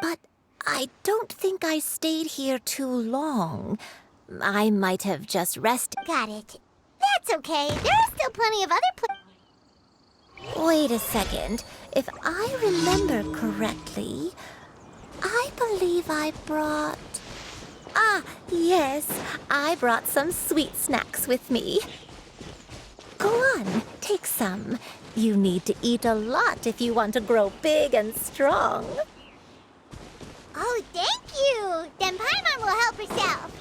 But I don't think I stayed here too long. I might have just rested. Got it. That's okay. There are still plenty of other places. Wait a second. If I remember correctly, I believe I brought... Ah, yes. I brought some sweet snacks with me. Go on, take some. You need to eat a lot if you want to grow big and strong. Oh, thank you. Then Paimon will help herself.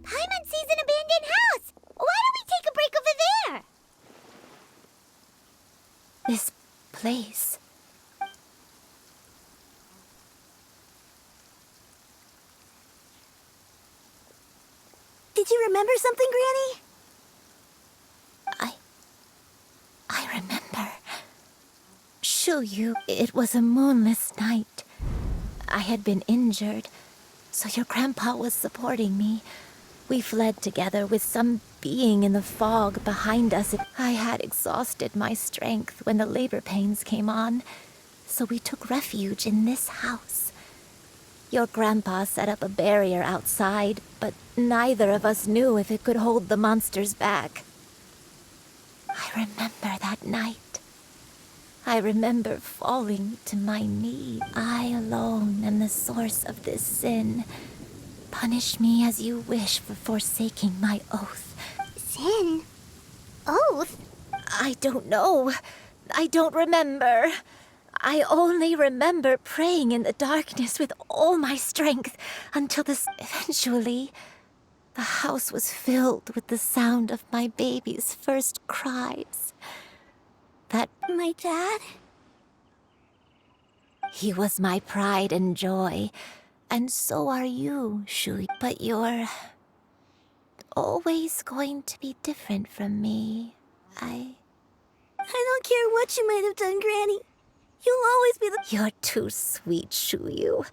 Paimon sees an abandoned house. Why don't we take a break over there? This place. Did you remember something, Granny? I remember. Shuyu, it was a moonless night. I had been injured, so your grandpa was supporting me. We fled together with some being in the fog behind us. I had exhausted my strength when the labor pains came on, so we took refuge in this house. Your grandpa set up a barrier outside, but neither of us knew if it could hold the monsters back. I remember that night. I remember falling to my knees. I alone am the source of this sin. Punish me as you wish for forsaking my oath. Sin? Oath? I don't know. I don't remember. I only remember praying in the darkness with all my strength until eventually, the house was filled with the sound of my baby's first cries. My dad? He was my pride and joy, and so are you, Shui. But you're always going to be different from me. I don't care what you might have done, Granny. You'll always be the... You're too sweet, Shuyu.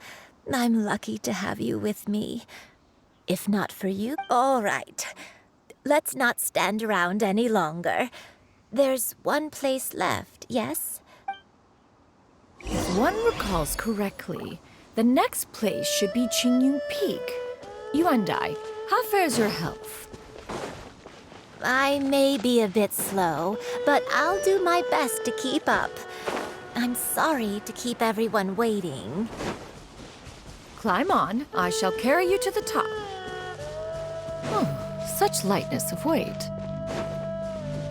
I'm lucky to have you with me. If not for you... All right. Let's not stand around any longer. There's one place left, yes? If one recalls correctly, the next place should be Qingyun Peak. Yuandai, how fares your health? I may be a bit slow, but I'll do my best to keep up. I'm sorry to keep everyone waiting. Climb on. I shall carry you to the top. Oh, such lightness of weight.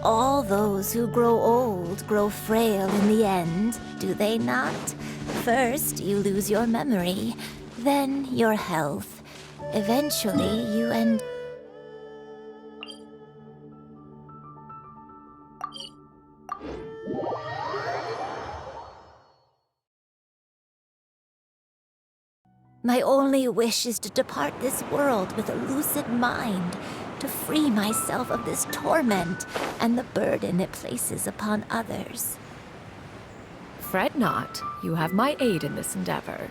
All those who grow old grow frail in the end, do they not? First, you lose your memory, then your health. Eventually, you end... My only wish is to depart this world with a lucid mind, to free myself of this torment and the burden it places upon others. Fret not. You have my aid in this endeavor.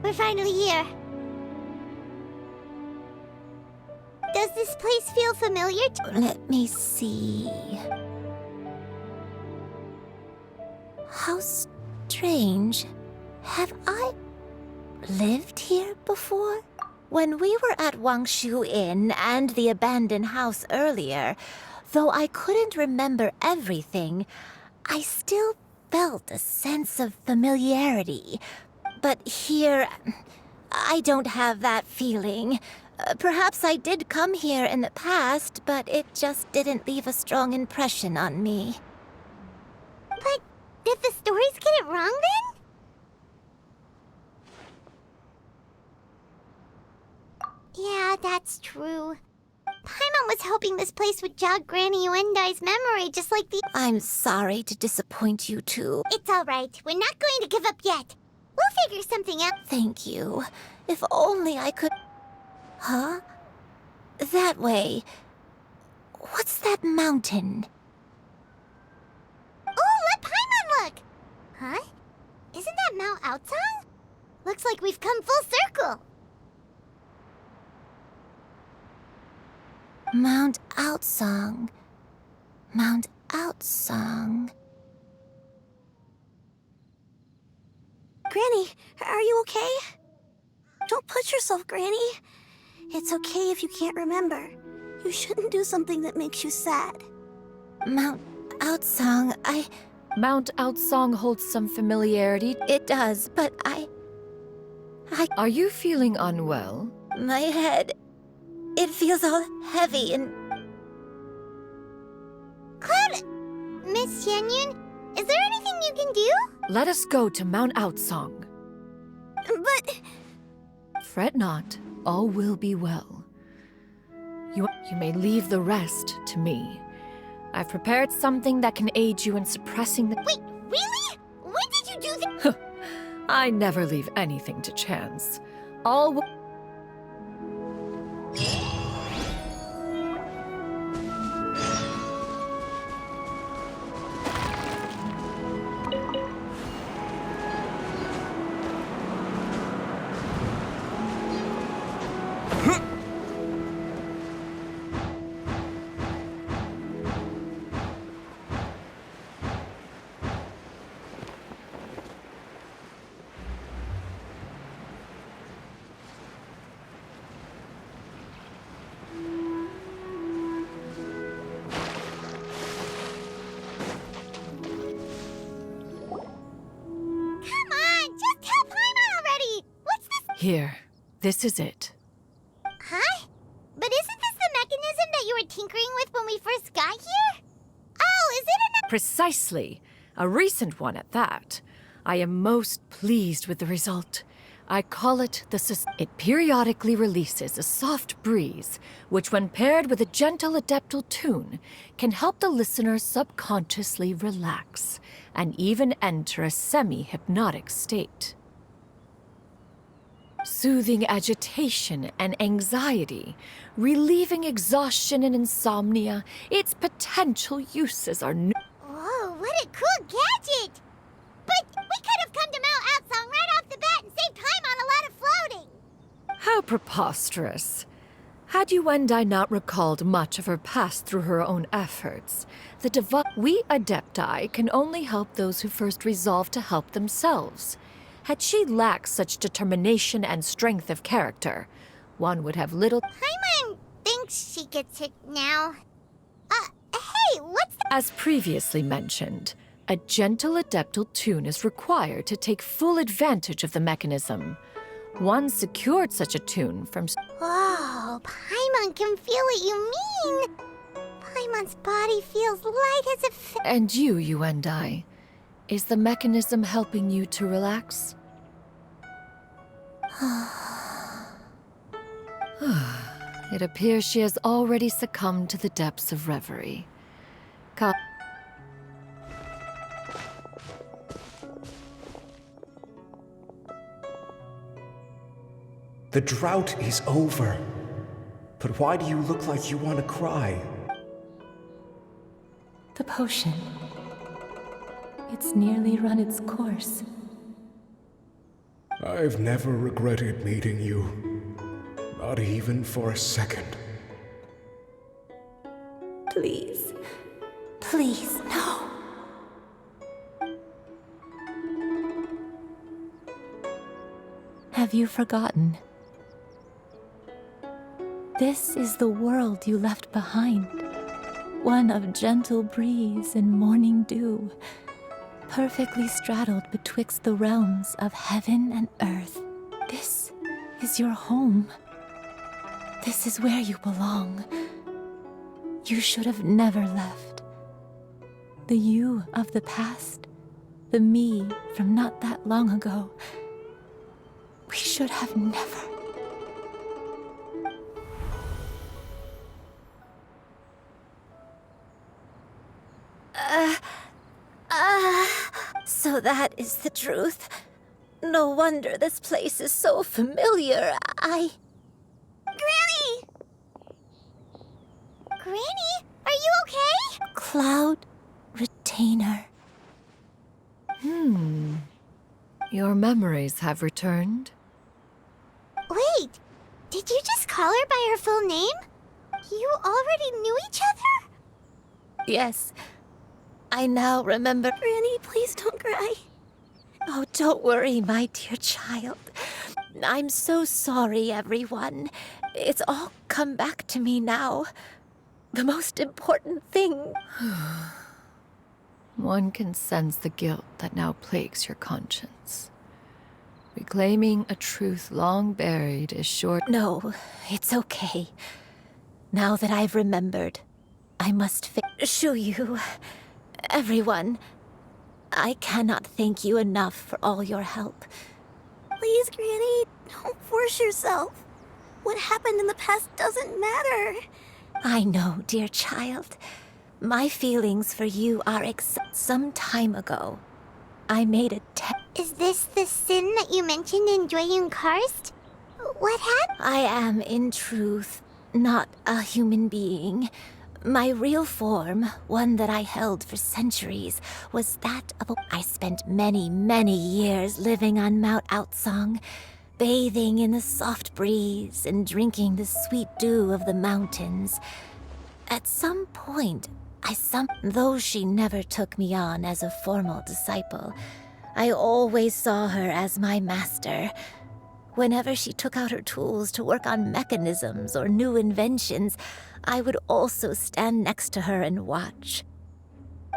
We're finally here. Does this place feel familiar Let me see. How strange. Have I lived here before? When we were at Wangshu Inn and the abandoned house earlier, though I couldn't remember everything, I still felt a sense of familiarity. But here, I don't have that feeling. Perhaps I did come here in the past, but it just didn't leave a strong impression on me. But did the stories get it wrong then? Yeah, that's true. Paimon was hoping this place would jog Granny Uendai's memory just like the— I'm sorry to disappoint you too. It's alright. We're not going to give up yet. We'll figure something out. Thank you. If only I could... Huh? That way. What's that mountain? Oh, let Paimon look! Huh? Isn't that Mount Outsang? Looks like we've come full circle. Mount Outsang. Mount Outsang. Granny, are you okay? Don't push yourself, Granny. It's okay if you can't remember. You shouldn't do something that makes you sad. Mount Outsang, Mount Outsang holds some familiarity. It does, but Are you feeling unwell? My head... It feels all heavy and... Cloud... Miss Xianyun, is there anything you can do? Let us go to Mount Outsang. But... Fret not, all will be well. You may leave the rest to me. I've prepared something that can aid you in suppressing the— Wait, really? When did you do that? I never leave anything to chance. All will— Here, this is it. Huh? But isn't this the mechanism that you were tinkering with when we first got here? Oh, is it an— Precisely. A recent one at that. I am most pleased with the result. I call it the It periodically releases a soft breeze, which when paired with a gentle adeptal tune, can help the listener subconsciously relax and even enter a semi-hypnotic state. Soothing agitation and anxiety, relieving exhaustion and insomnia, its potential uses are Whoa, what a cool gadget! But we could have come to Mount Outsang right off the bat and saved time on a lot of floating! How preposterous. Had Uendai not recalled much of her past through her own efforts, we Adepti can only help those who first resolve to help themselves. Had she lacked such determination and strength of character, one would have little— Paimon thinks she gets it now. Hey, what's the— As previously mentioned, a gentle adeptal tune is required to take full advantage of the mechanism. One secured such a tune from— Whoa, Paimon can feel what you mean! Paimon's body feels light as a And you, Uendai, is the mechanism helping you to relax? It appears she has already succumbed to the depths of reverie. The drought is over. But why do you look like you want to cry? The potion. It's nearly run its course. I've never regretted meeting you. Not even for a second. Please. Please, no. Have you forgotten? This is the world you left behind. One of gentle breeze and morning dew, perfectly straddled betwixt the realms of heaven and earth. This is your home. This is where you belong. You should have never left. The you of the past, the me from not that long ago. We should have never. So that is the truth. No wonder this place is so familiar. Granny! Granny, are you okay? Cloud Retainer. Your memories have returned. Wait, did you just call her by her full name? You already knew each other? Yes. I now remember. Granny, please don't cry. Oh, don't worry, my dear child. I'm so sorry, everyone. It's all come back to me now. The most important thing. One can sense the guilt that now plagues your conscience. Reclaiming a truth long buried is short. No, it's okay. Now that I've remembered, I must show you. Everyone, I cannot thank you enough for all your help. Please, Granny, don't force yourself. What happened in the past doesn't matter. I know, dear child. My feelings for you are some time ago. I made a Is this the sin that you mentioned in Dwayne Karst? What happened? I am, in truth, not a human being. My real form, one that I held for centuries, was that of I spent many, many years living on Mount Outsong, bathing in the soft breeze and drinking the sweet dew of the mountains. At some point, though she never took me on as a formal disciple, I always saw her as my master. Whenever she took out her tools to work on mechanisms or new inventions, I would also stand next to her and watch.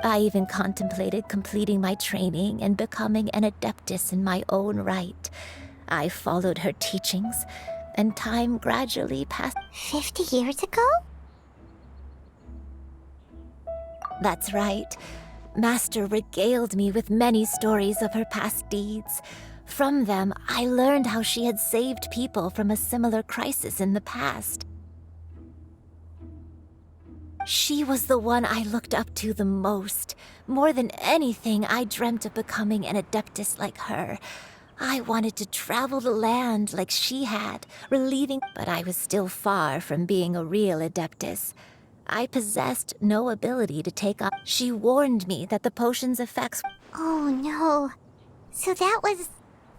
I even contemplated completing my training and becoming an adeptus in my own right. I followed her teachings, and time gradually passed. 50 years ago? That's right. Master regaled me with many stories of her past deeds. From them, I learned how she had saved people from a similar crisis in the past. She was the one I looked up to the most. More than anything, I dreamt of becoming an adeptus like her. I wanted to travel the land like she had, relieving, but I was still far from being a real adeptus. I possessed no ability to take up. She warned me that the potion's effects. Oh no. So that was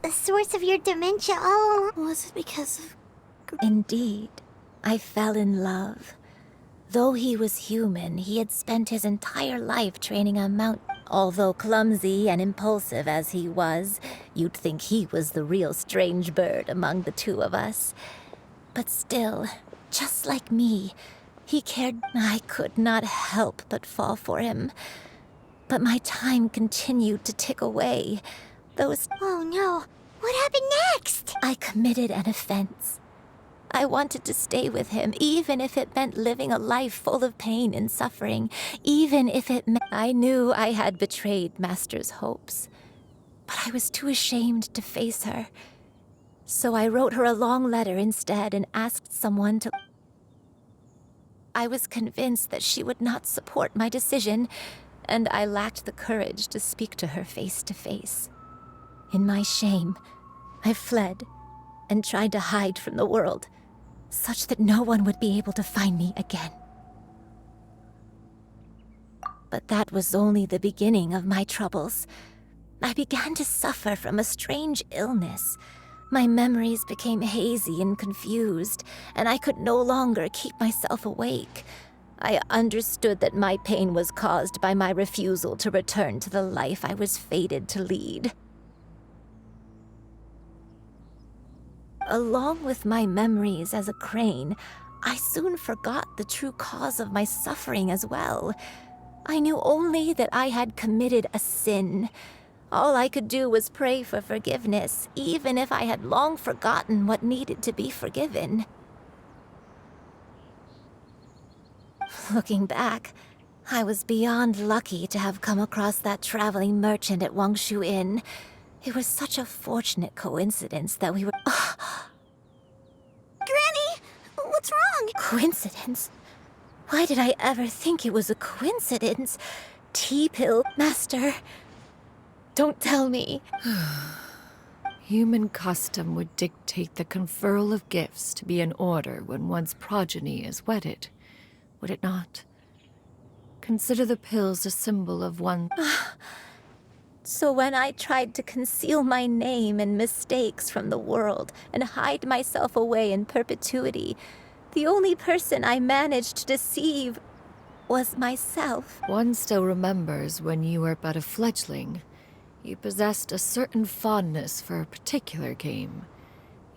the source of your dementia all along? Was it because of... Indeed, I fell in love. Though he was human, he had spent his entire life training on Mount. Although clumsy and impulsive as he was, you'd think he was the real strange bird among the two of us. But still, just like me, he cared. I could not help but fall for him. But my time continued to tick away. Oh no, what happened next? I committed an offense. I wanted to stay with him, even if it meant living a life full of pain and suffering, even if it meant I knew I had betrayed Master's hopes. But I was too ashamed to face her. So I wrote her a long letter instead and asked someone to... I was convinced that she would not support my decision, and I lacked the courage to speak to her face to face. In my shame, I fled and tried to hide from the world, such that no one would be able to find me again. But that was only the beginning of my troubles. I began to suffer from a strange illness. My memories became hazy and confused, and I could no longer keep myself awake. I understood that my pain was caused by my refusal to return to the life I was fated to lead. Along with my memories as a crane, I soon forgot the true cause of my suffering as well. I knew only that I had committed a sin. All I could do was pray for forgiveness, even if I had long forgotten what needed to be forgiven. Looking back, I was beyond lucky to have come across that traveling merchant at Wangshu Inn. It was such a fortunate coincidence that we were... Granny! What's wrong? Coincidence? Why did I ever think it was a coincidence? Tea pill, Master. Don't tell me. Human custom would dictate the conferral of gifts to be in order when one's progeny is wedded, would it not? Consider the pills a symbol of one... So when I tried to conceal my name and mistakes from the world and hide myself away in perpetuity, the only person I managed to deceive was myself. One still remembers when you were but a fledgling. You possessed a certain fondness for a particular game.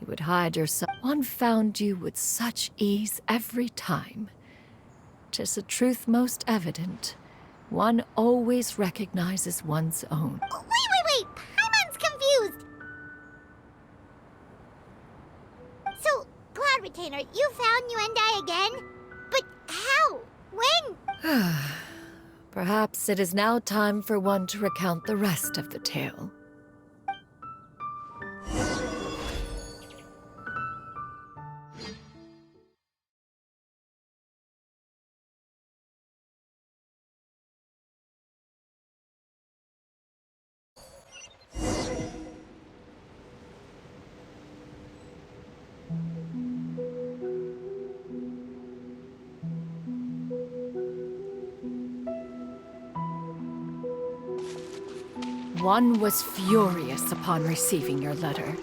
You would hide yourself. One found you with such ease every time. 'Tis a truth most evident. One always recognizes one's own. Wait! Paimon's confused! So, Cloud Retainer, you found Yuendai again? But how? When? Perhaps it is now time for one to recount the rest of the tale. One was furious upon receiving your letter.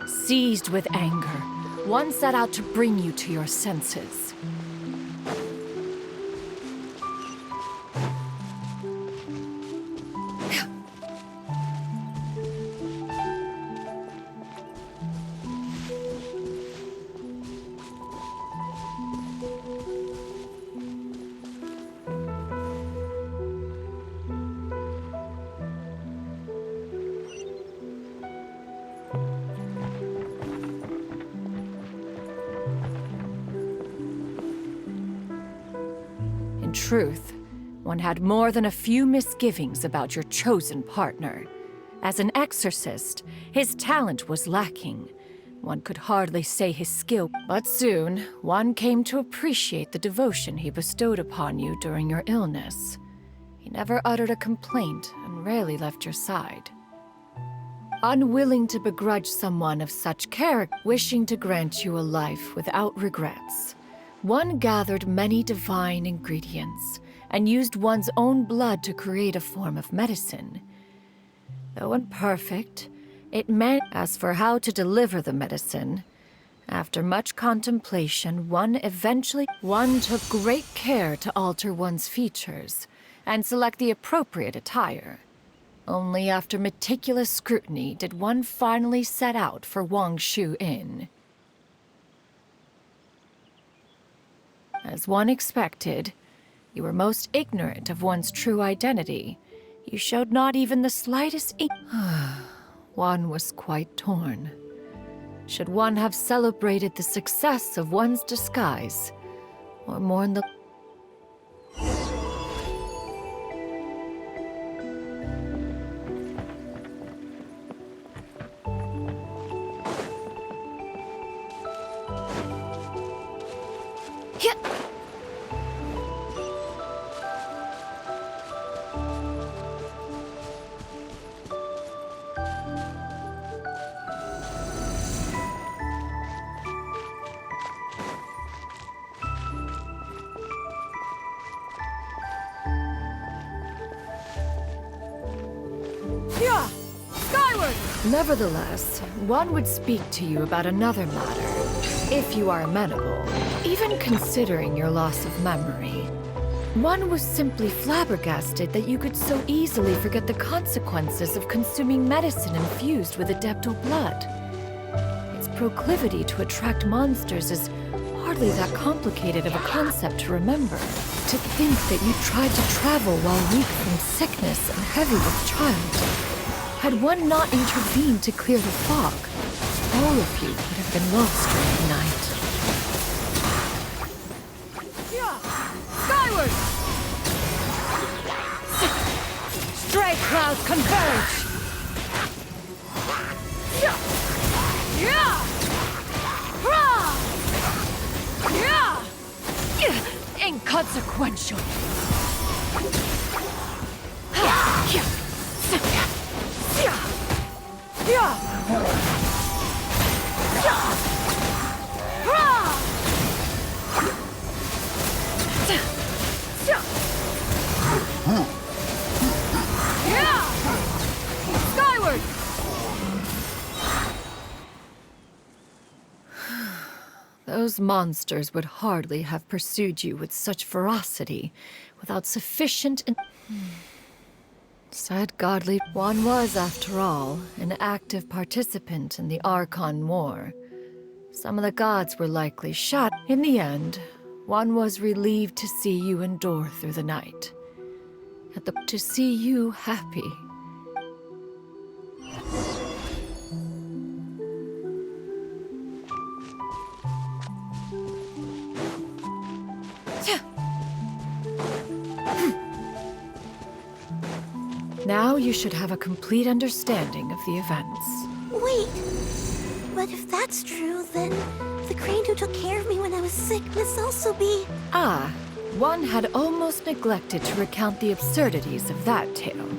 Seized with anger, one set out to bring you to your senses. In truth, one had more than a few misgivings about your chosen partner. As an exorcist, his talent was lacking. One could hardly say his skill, but soon, one came to appreciate the devotion he bestowed upon you during your illness. He never uttered a complaint and rarely left your side. Unwilling to begrudge someone of such character, wishing to grant you a life without regrets, one gathered many divine ingredients and used one's own blood to create a form of medicine. Though imperfect, it meant as for how to deliver the medicine. After much contemplation, one took great care to alter one's features and select the appropriate attire. Only after meticulous scrutiny did one finally set out for Wangshu Inn. As one expected, you were most ignorant of one's true identity. You showed not even the slightest One was quite torn. Should one have celebrated the success of one's disguise, or mourn the... Skyward! Nevertheless, one would speak to you about another matter, if you are amenable, even considering your loss of memory. One was simply flabbergasted that you could so easily forget the consequences of consuming medicine infused with adeptal blood. Its proclivity to attract monsters is hardly that complicated of a concept to remember. To think that you tried to travel while weak from sickness and heavy with child. Had one not intervened to clear the fog, all of you would have been lost during the night. Skyward! Stray clouds converge! Inconsequential! Skyward! Those monsters would hardly have pursued you with such ferocity without sufficient Said godly one was, after all, an active participant in the Archon War. Some of the gods were likely shot. In the end, one was relieved to see you endure through the night. To see you happy. Now you should have a complete understanding of the events. Wait, but if that's true, then the crane who took care of me when I was sick must also be... Ah, one had almost neglected to recount the absurdities of that tale.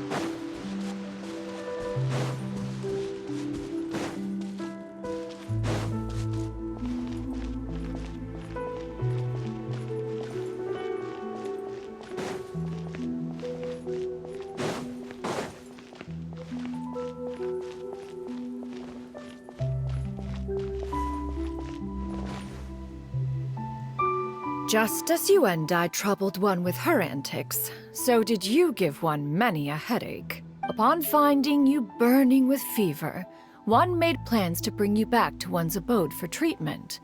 Just as you and I troubled one with her antics, so did you give one many a headache. Upon finding you burning with fever, one made plans to bring you back to one's abode for treatment.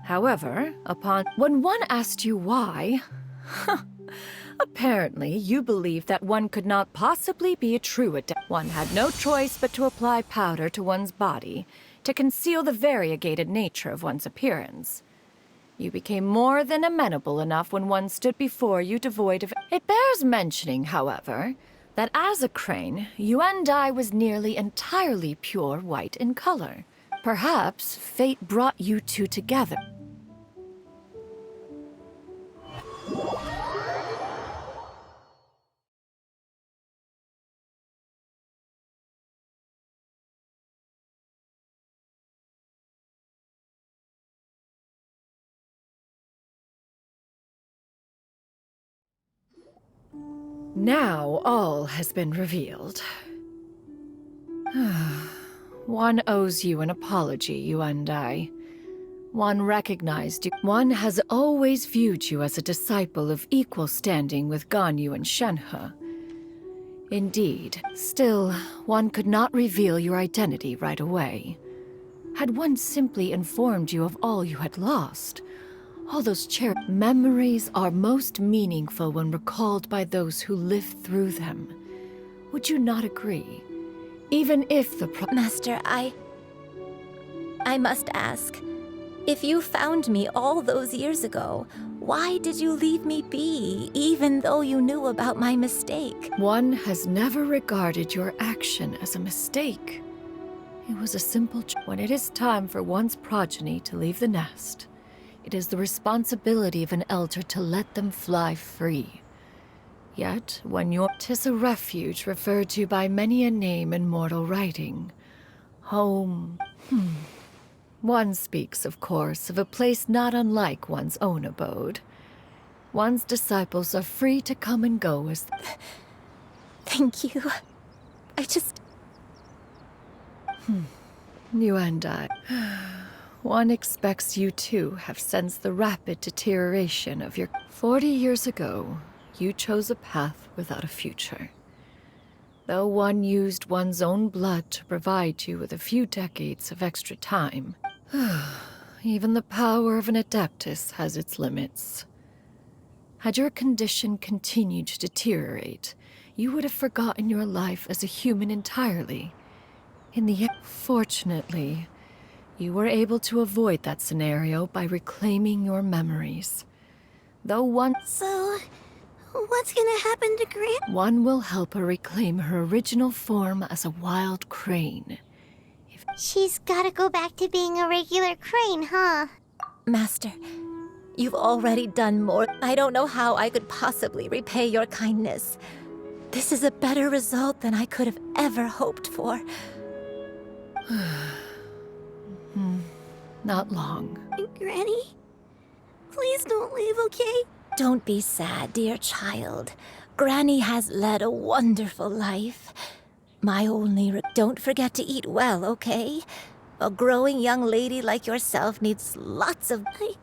However, when one asked you why, apparently you believed that one could not possibly be a true adept. One had no choice but to apply powder to one's body to conceal the variegated nature of one's appearance. You became more than amenable enough when one stood before you devoid of... It bears mentioning, however, that as a crane, you and I was nearly entirely pure white in color. Perhaps fate brought you two together. Now all has been revealed. One owes you an apology, you and I. One recognized you. One has always viewed you as a disciple of equal standing with Ganyu and Shenhe. Indeed, still, one could not reveal your identity right away. Had one simply informed you of all you had lost, all those memories are most meaningful when recalled by those who lived through them. Would you not agree? Even if the Master, I must ask. If you found me all those years ago, why did you leave me be, even though you knew about my mistake? One has never regarded your action as a mistake. It was a simple when it is time for one's progeny to leave the nest. It is the responsibility of an elder to let them fly free. Yet, when you're... 'Tis a refuge referred to by many a name in mortal writing. Home. One speaks, of course, of a place not unlike one's own abode. One's disciples are free to come and go as... Thank you. I just... You and I... One expects you too have sensed the rapid deterioration of your... 40 years ago, you chose a path without a future. Though one used one's own blood to provide you with a few decades of extra time, even the power of an Adeptus has its limits. Had your condition continued to deteriorate, you would have forgotten your life as a human entirely. In the end, fortunately, you were able to avoid that scenario by reclaiming your memories. Though one... So, what's gonna happen to Gran? One will help her reclaim her original form as a wild crane. She's gotta go back to being a regular crane, huh? Master, you've already done more. I don't know how I could possibly repay your kindness. This is a better result than I could have ever hoped for. Not long. Granny? Please don't leave, okay? Don't be sad, dear child. Granny has led a wonderful life. My only don't forget to eat well, okay? A growing young lady like yourself needs lots of... I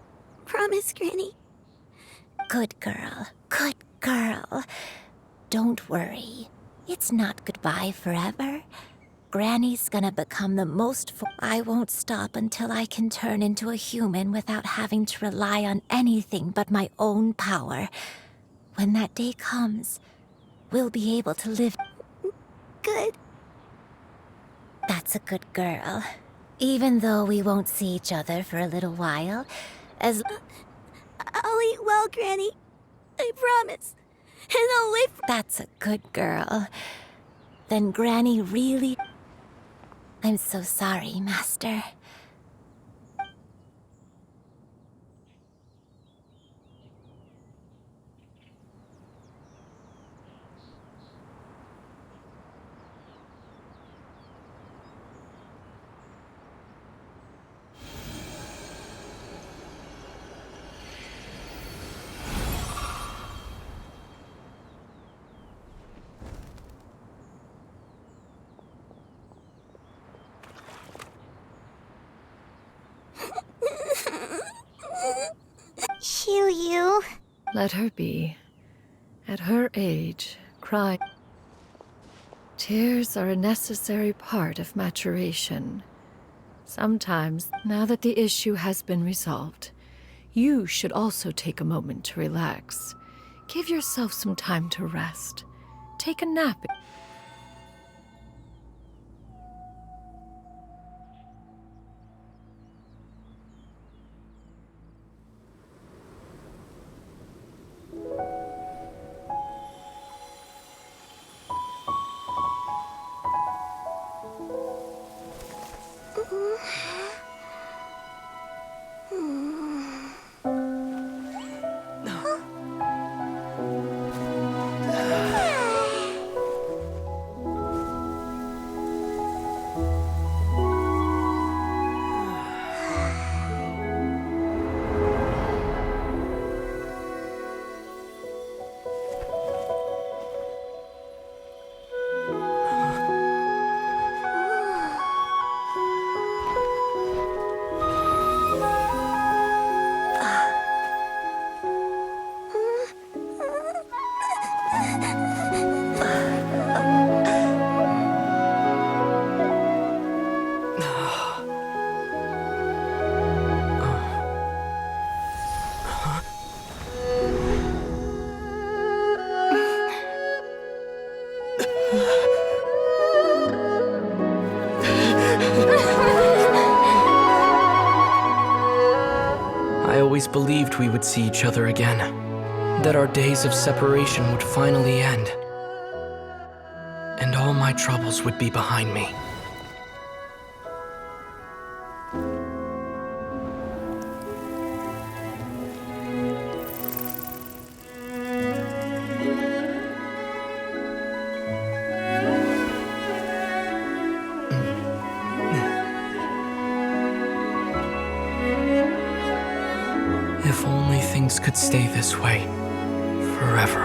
promise, Granny. Good girl. Good girl. Don't worry. It's not goodbye forever. Granny's gonna become the most... I won't stop until I can turn into a human without having to rely on anything but my own power. When that day comes, we'll be able to live... Good. That's a good girl. Even though we won't see each other for a little while, as... I'll eat well, Granny. I promise. And I'll live... That's a good girl. Then Granny really... I'm so sorry, Master. Shiryu. Let her be. At her age, crying. Tears are a necessary part of maturation. Sometimes, now that the issue has been resolved, you should also take a moment to relax. Give yourself some time to rest. Take a nap. I always believed we would see each other again, that our days of separation would finally end, and all my troubles would be behind me. If only things could stay this way forever.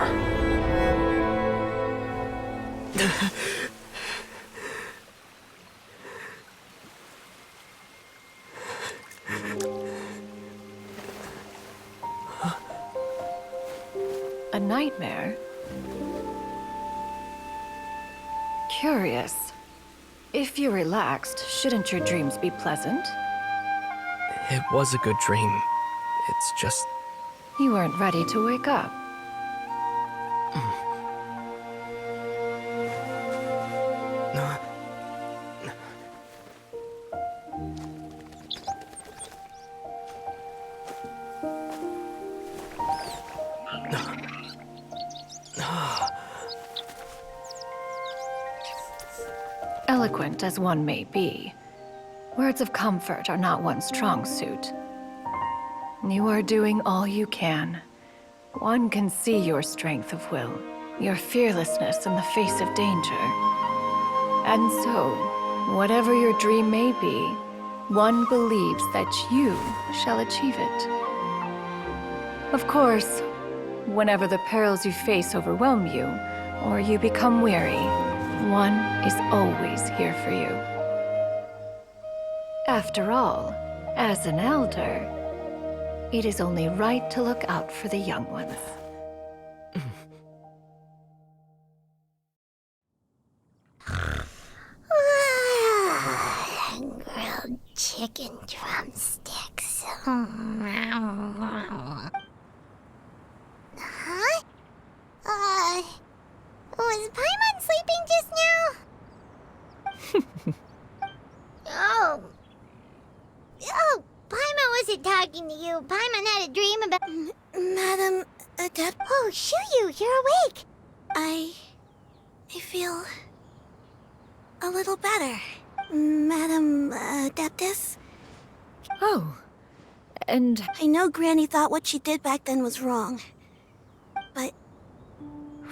nightmare. Curious. If you're relaxed, shouldn't your dreams be pleasant? It was a good dream. It's just... You weren't ready to wake up. Eloquent as one may be, words of comfort are not one's strong suit. You are doing all you can. One can see your strength of will, your fearlessness in the face of danger. And so, whatever your dream may be, one believes that you shall achieve it. Of course, whenever the perils you face overwhelm you, or you become weary, one is always here for you. After all, as an elder, it is only right to look out for the young ones. Grilled chicken drumsticks. Huh? Was Paimon sleeping just now? Oh, Paimon wasn't talking to you. Paimon had a dream about... Madam Adept... Oh, Shuyu, you're awake. I feel... a little better. Madam Adeptus? Oh, and... I know Granny thought what she did back then was wrong. But...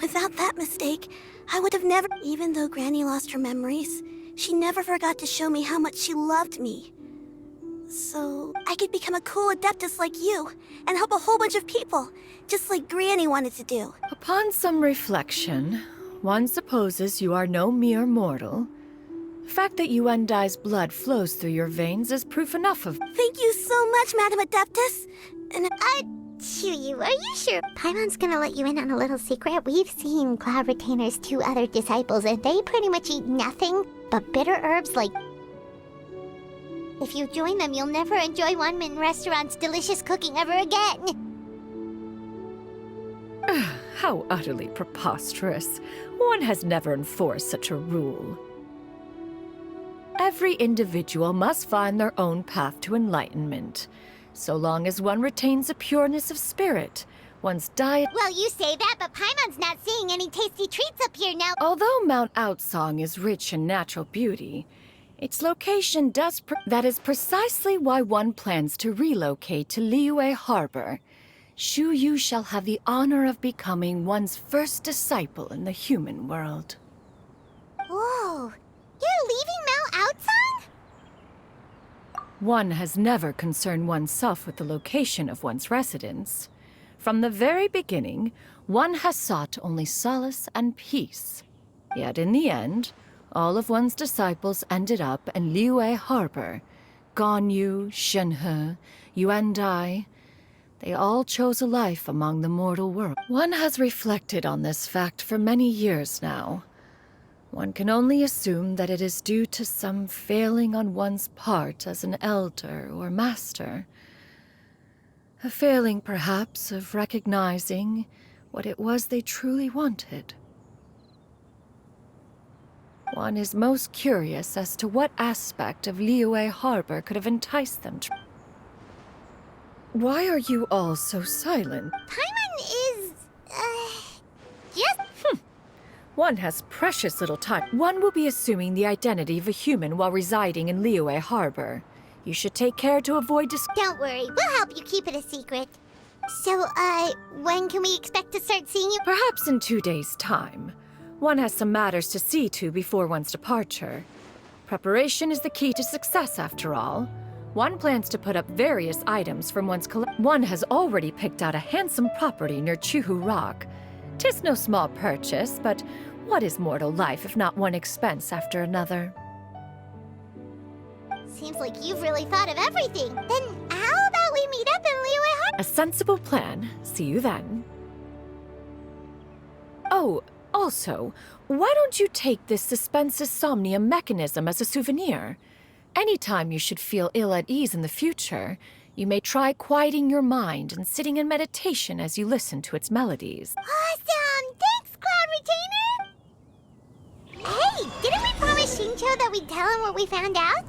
without that mistake, I would have never... Even though Granny lost her memories, she never forgot to show me how much she loved me. So I could become a cool Adeptus like you, and help a whole bunch of people, just like Granny wanted to do. Upon some reflection, one supposes you are no mere mortal. The fact that Yuendai's blood flows through your veins is proof enough of... Thank you so much, Madam Adeptus! And Shuyu, are you sure? Paimon's gonna let you in on a little secret. We've seen Cloud Retainer's 2 other disciples, and they pretty much eat nothing but bitter herbs like... If you join them, you'll never enjoy One Min Restaurant's delicious cooking ever again. How utterly preposterous. One has never enforced such a rule. Every individual must find their own path to enlightenment. So long as one retains a pureness of spirit, one's diet... Well, you say that, but Paimon's not seeing any tasty treats up here now. Although Mount Outsong is rich in natural beauty, its location does... That is precisely why one plans to relocate to Liyue Harbor. Shuyu shall have the honor of becoming one's first disciple in the human world. Whoa, you're leaving Mount Outsong? One has never concerned oneself with the location of one's residence. From the very beginning, one has sought only solace and peace. Yet in the end, all of one's disciples ended up in Liyue Harbor. Ganyu, Shenhe, Yuendai. They all chose a life among the mortal world. One has reflected on this fact for many years now. One can only assume that it is due to some failing on one's part as an elder or master. A failing, perhaps, of recognizing what it was they truly wanted. One is most curious as to what aspect of Liyue Harbor could have enticed them to... Why are you all so silent? Paimon is... just... One has precious little time. One will be assuming the identity of a human while residing in Liyue Harbor. You should take care to avoid Don't worry, we'll help you keep it a secret. So, when can we expect to start seeing you? Perhaps in 2 days' time. One has some matters to see to before one's departure. Preparation is the key to success, after all. One plans to put up various items from one's collection. One has already picked out a handsome property near Chuhu Rock. 'Tis no small purchase, but what is mortal life if not one expense after another? Seems like you've really thought of everything. Then how about we meet up in Liyue Harbor? A sensible plan. See you then. Oh, also, why don't you take this suspense insomnia mechanism as a souvenir? Anytime you should feel ill at ease in the future, you may try quieting your mind and sitting in meditation as you listen to its melodies. Awesome! Thanks, Cloud Retainer! Hey, didn't we promise Shincho that we'd tell him what we found out?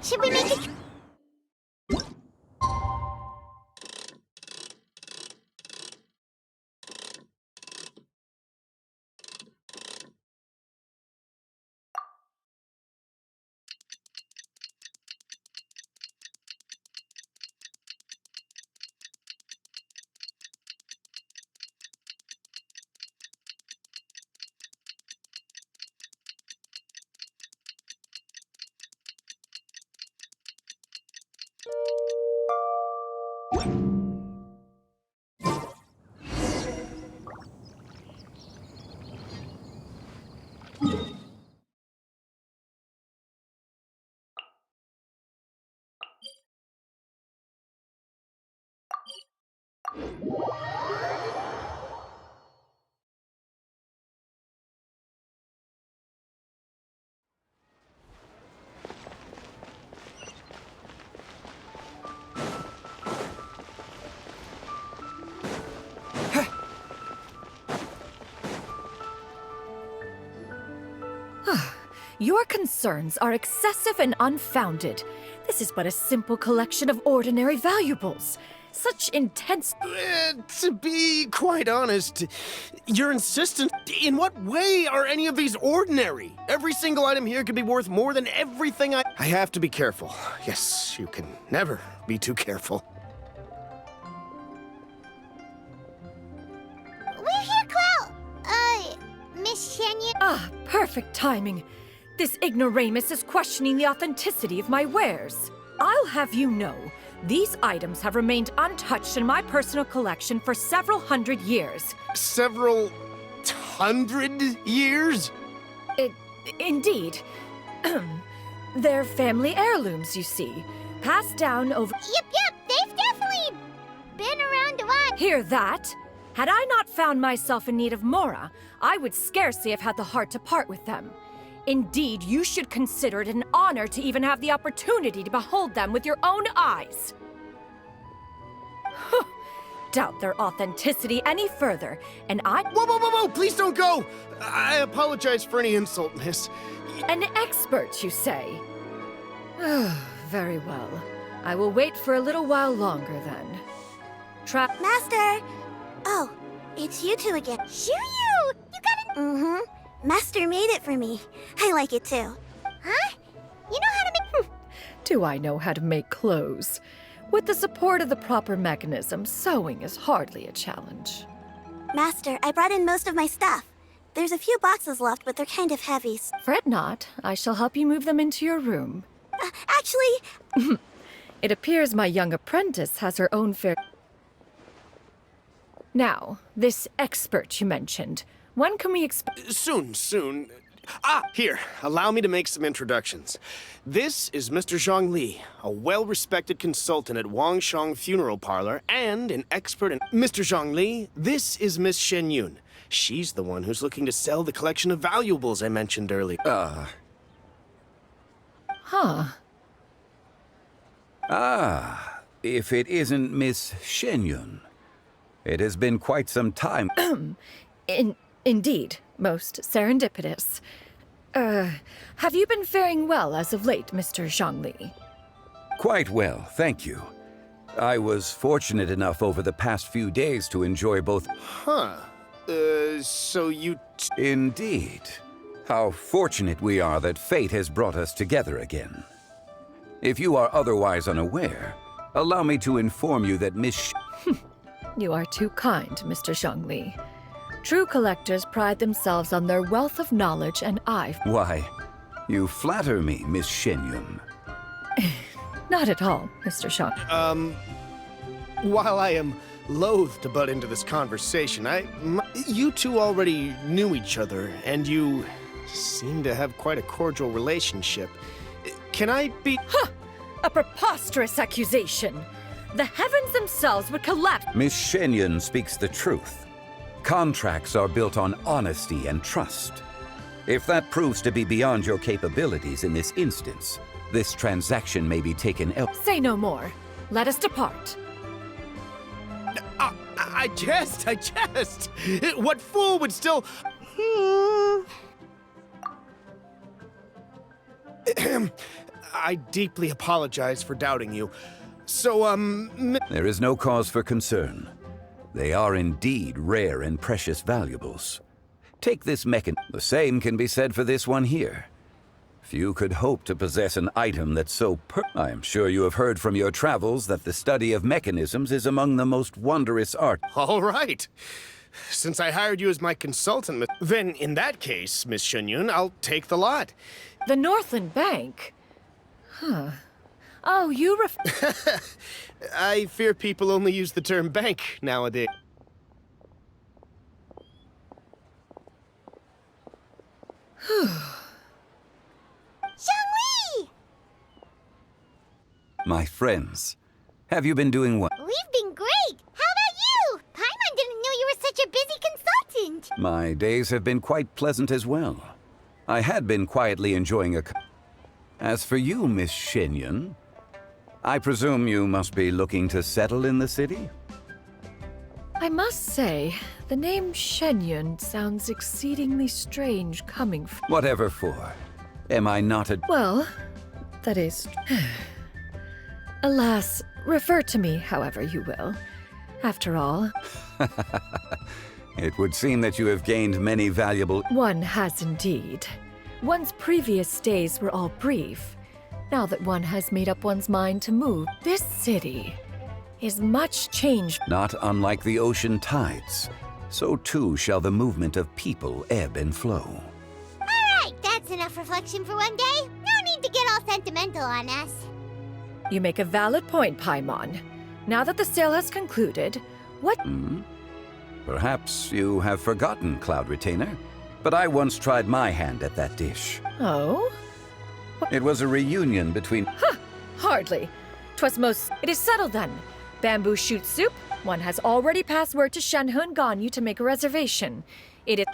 Should we make it... Your concerns are excessive and unfounded. This is but a simple collection of ordinary valuables. Such intense... To be quite honest, you're insistent. In what way are any of these ordinary? Every single item here could be worth more than everything I have to be careful. Yes, you can never be too careful. We're here, Cloud! Miss Shenyan... Ah, perfect timing. This ignoramus is questioning the authenticity of my wares. I'll have you know, these items have remained untouched in my personal collection for several hundred years. Several hundred years? Indeed. They're family heirlooms, you see. Passed down over... Yep, they've definitely been around a while. Hear that? Had I not found myself in need of Mora, I would scarcely have had the heart to part with them. Indeed, you should consider it an honor to even have the opportunity to behold them with your own eyes. Doubt their authenticity any further, and I... Whoa! Please don't go! I apologize for any insult, miss. An expert, you say? Very well. I will wait for a little while longer, then. Master! Oh, it's you two again. Shiryu! You got it! Mm-hmm. Master made it for me. I like it too. Huh? You know how to make... Do I know how to make clothes? With the support of the proper mechanism, sewing is hardly a challenge. Master, I brought in most of my stuff. There's a few boxes left, but they're kind of heavy. Fret not. I shall help you move them into your room. Actually... It appears my young apprentice has her own fair... Now, this expert you mentioned, when can we expect... Soon. Here, allow me to make some introductions. This is Mr. Zhongli, a well-respected consultant at Wangshang Funeral Parlor and an expert in... Mr. Zhongli, this is Miss Shenyun. She's the one who's looking to sell the collection of valuables I mentioned earlier. If it isn't Miss Shenyun. It has been quite some time. Indeed, most serendipitous. Have you been faring well as of late, Mr. Zhongli? Quite well, thank you. I was fortunate enough over the past few days to enjoy both... So you... Indeed. How fortunate we are that fate has brought us together again. If you are otherwise unaware, allow me to inform you that Miss... You are too kind, Mr. Zhongli. True collectors pride themselves on their wealth of knowledge, and Why, you flatter me, Miss Shenyun. Not at all, Mr. Zhongli. While I am loath to butt into this conversation, you two already knew each other, and you seem to have quite a cordial relationship. Can I be... A preposterous accusation! The heavens themselves would collapse... Miss Shenyun speaks the truth. Contracts are built on honesty and trust. If that proves to be beyond your capabilities in this instance, this transaction may be taken elsewhere. Say no more. Let us depart. I jest. What fool would still... I deeply apologize for doubting you. So, There is no cause for concern. They are indeed rare and precious valuables. Take this mechanism. The same can be said for this one here. Few could hope to possess an item that's so I am sure you have heard from your travels that the study of mechanisms is among the most wondrous art. All right. Since I hired you as my consultant, then in that case, Miss Shenyun, I'll take the lot. The Northland Bank? Huh. Oh, you I fear people only use the term bank nowadays. Zhongli! My friends, have you been doing well? We've been great! How about you? Paimon didn't know you were such a busy consultant! My days have been quite pleasant as well. I had been quietly enjoying a... As for you, Miss Shenyun, I presume you must be looking to settle in the city? I must say, the name Shenyun sounds exceedingly strange coming from... Whatever for. Am I not a... Well, that is... Alas, refer to me however you will. After all... It would seem that you have gained many valuable... One has indeed. One's previous days were all brief. Now that one has made up one's mind to move, this city is much changed. Not unlike the ocean tides, so too shall the movement of people ebb and flow. Alright, that's enough reflection for one day. No need to get all sentimental on us. You make a valid point, Paimon. Now that the sale has concluded, what... Perhaps you have forgotten, Cloud Retainer, but I once tried my hand at that dish. Oh? It was a reunion between... Huh! Hardly. 'Twas most... It is settled then. Bamboo shoot soup. One has already passed word to Shenhe and Ganyu to make a reservation. It is...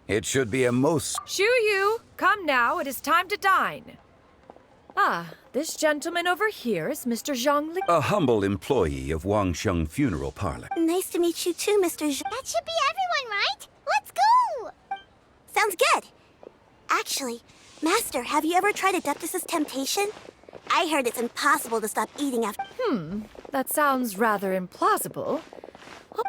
It should be a most... Shu Yu, come now. It is time to dine. Ah, this gentleman over here is Mr. Zhongli. A humble employee of Wangsheng Funeral Parlor. Nice to meet you too, Mr. Zhang. That should be everyone, right? Let's go! Sounds good. Actually, Master, have you ever tried Adeptus' temptation? I heard it's impossible to stop eating after... That sounds rather implausible. Huh?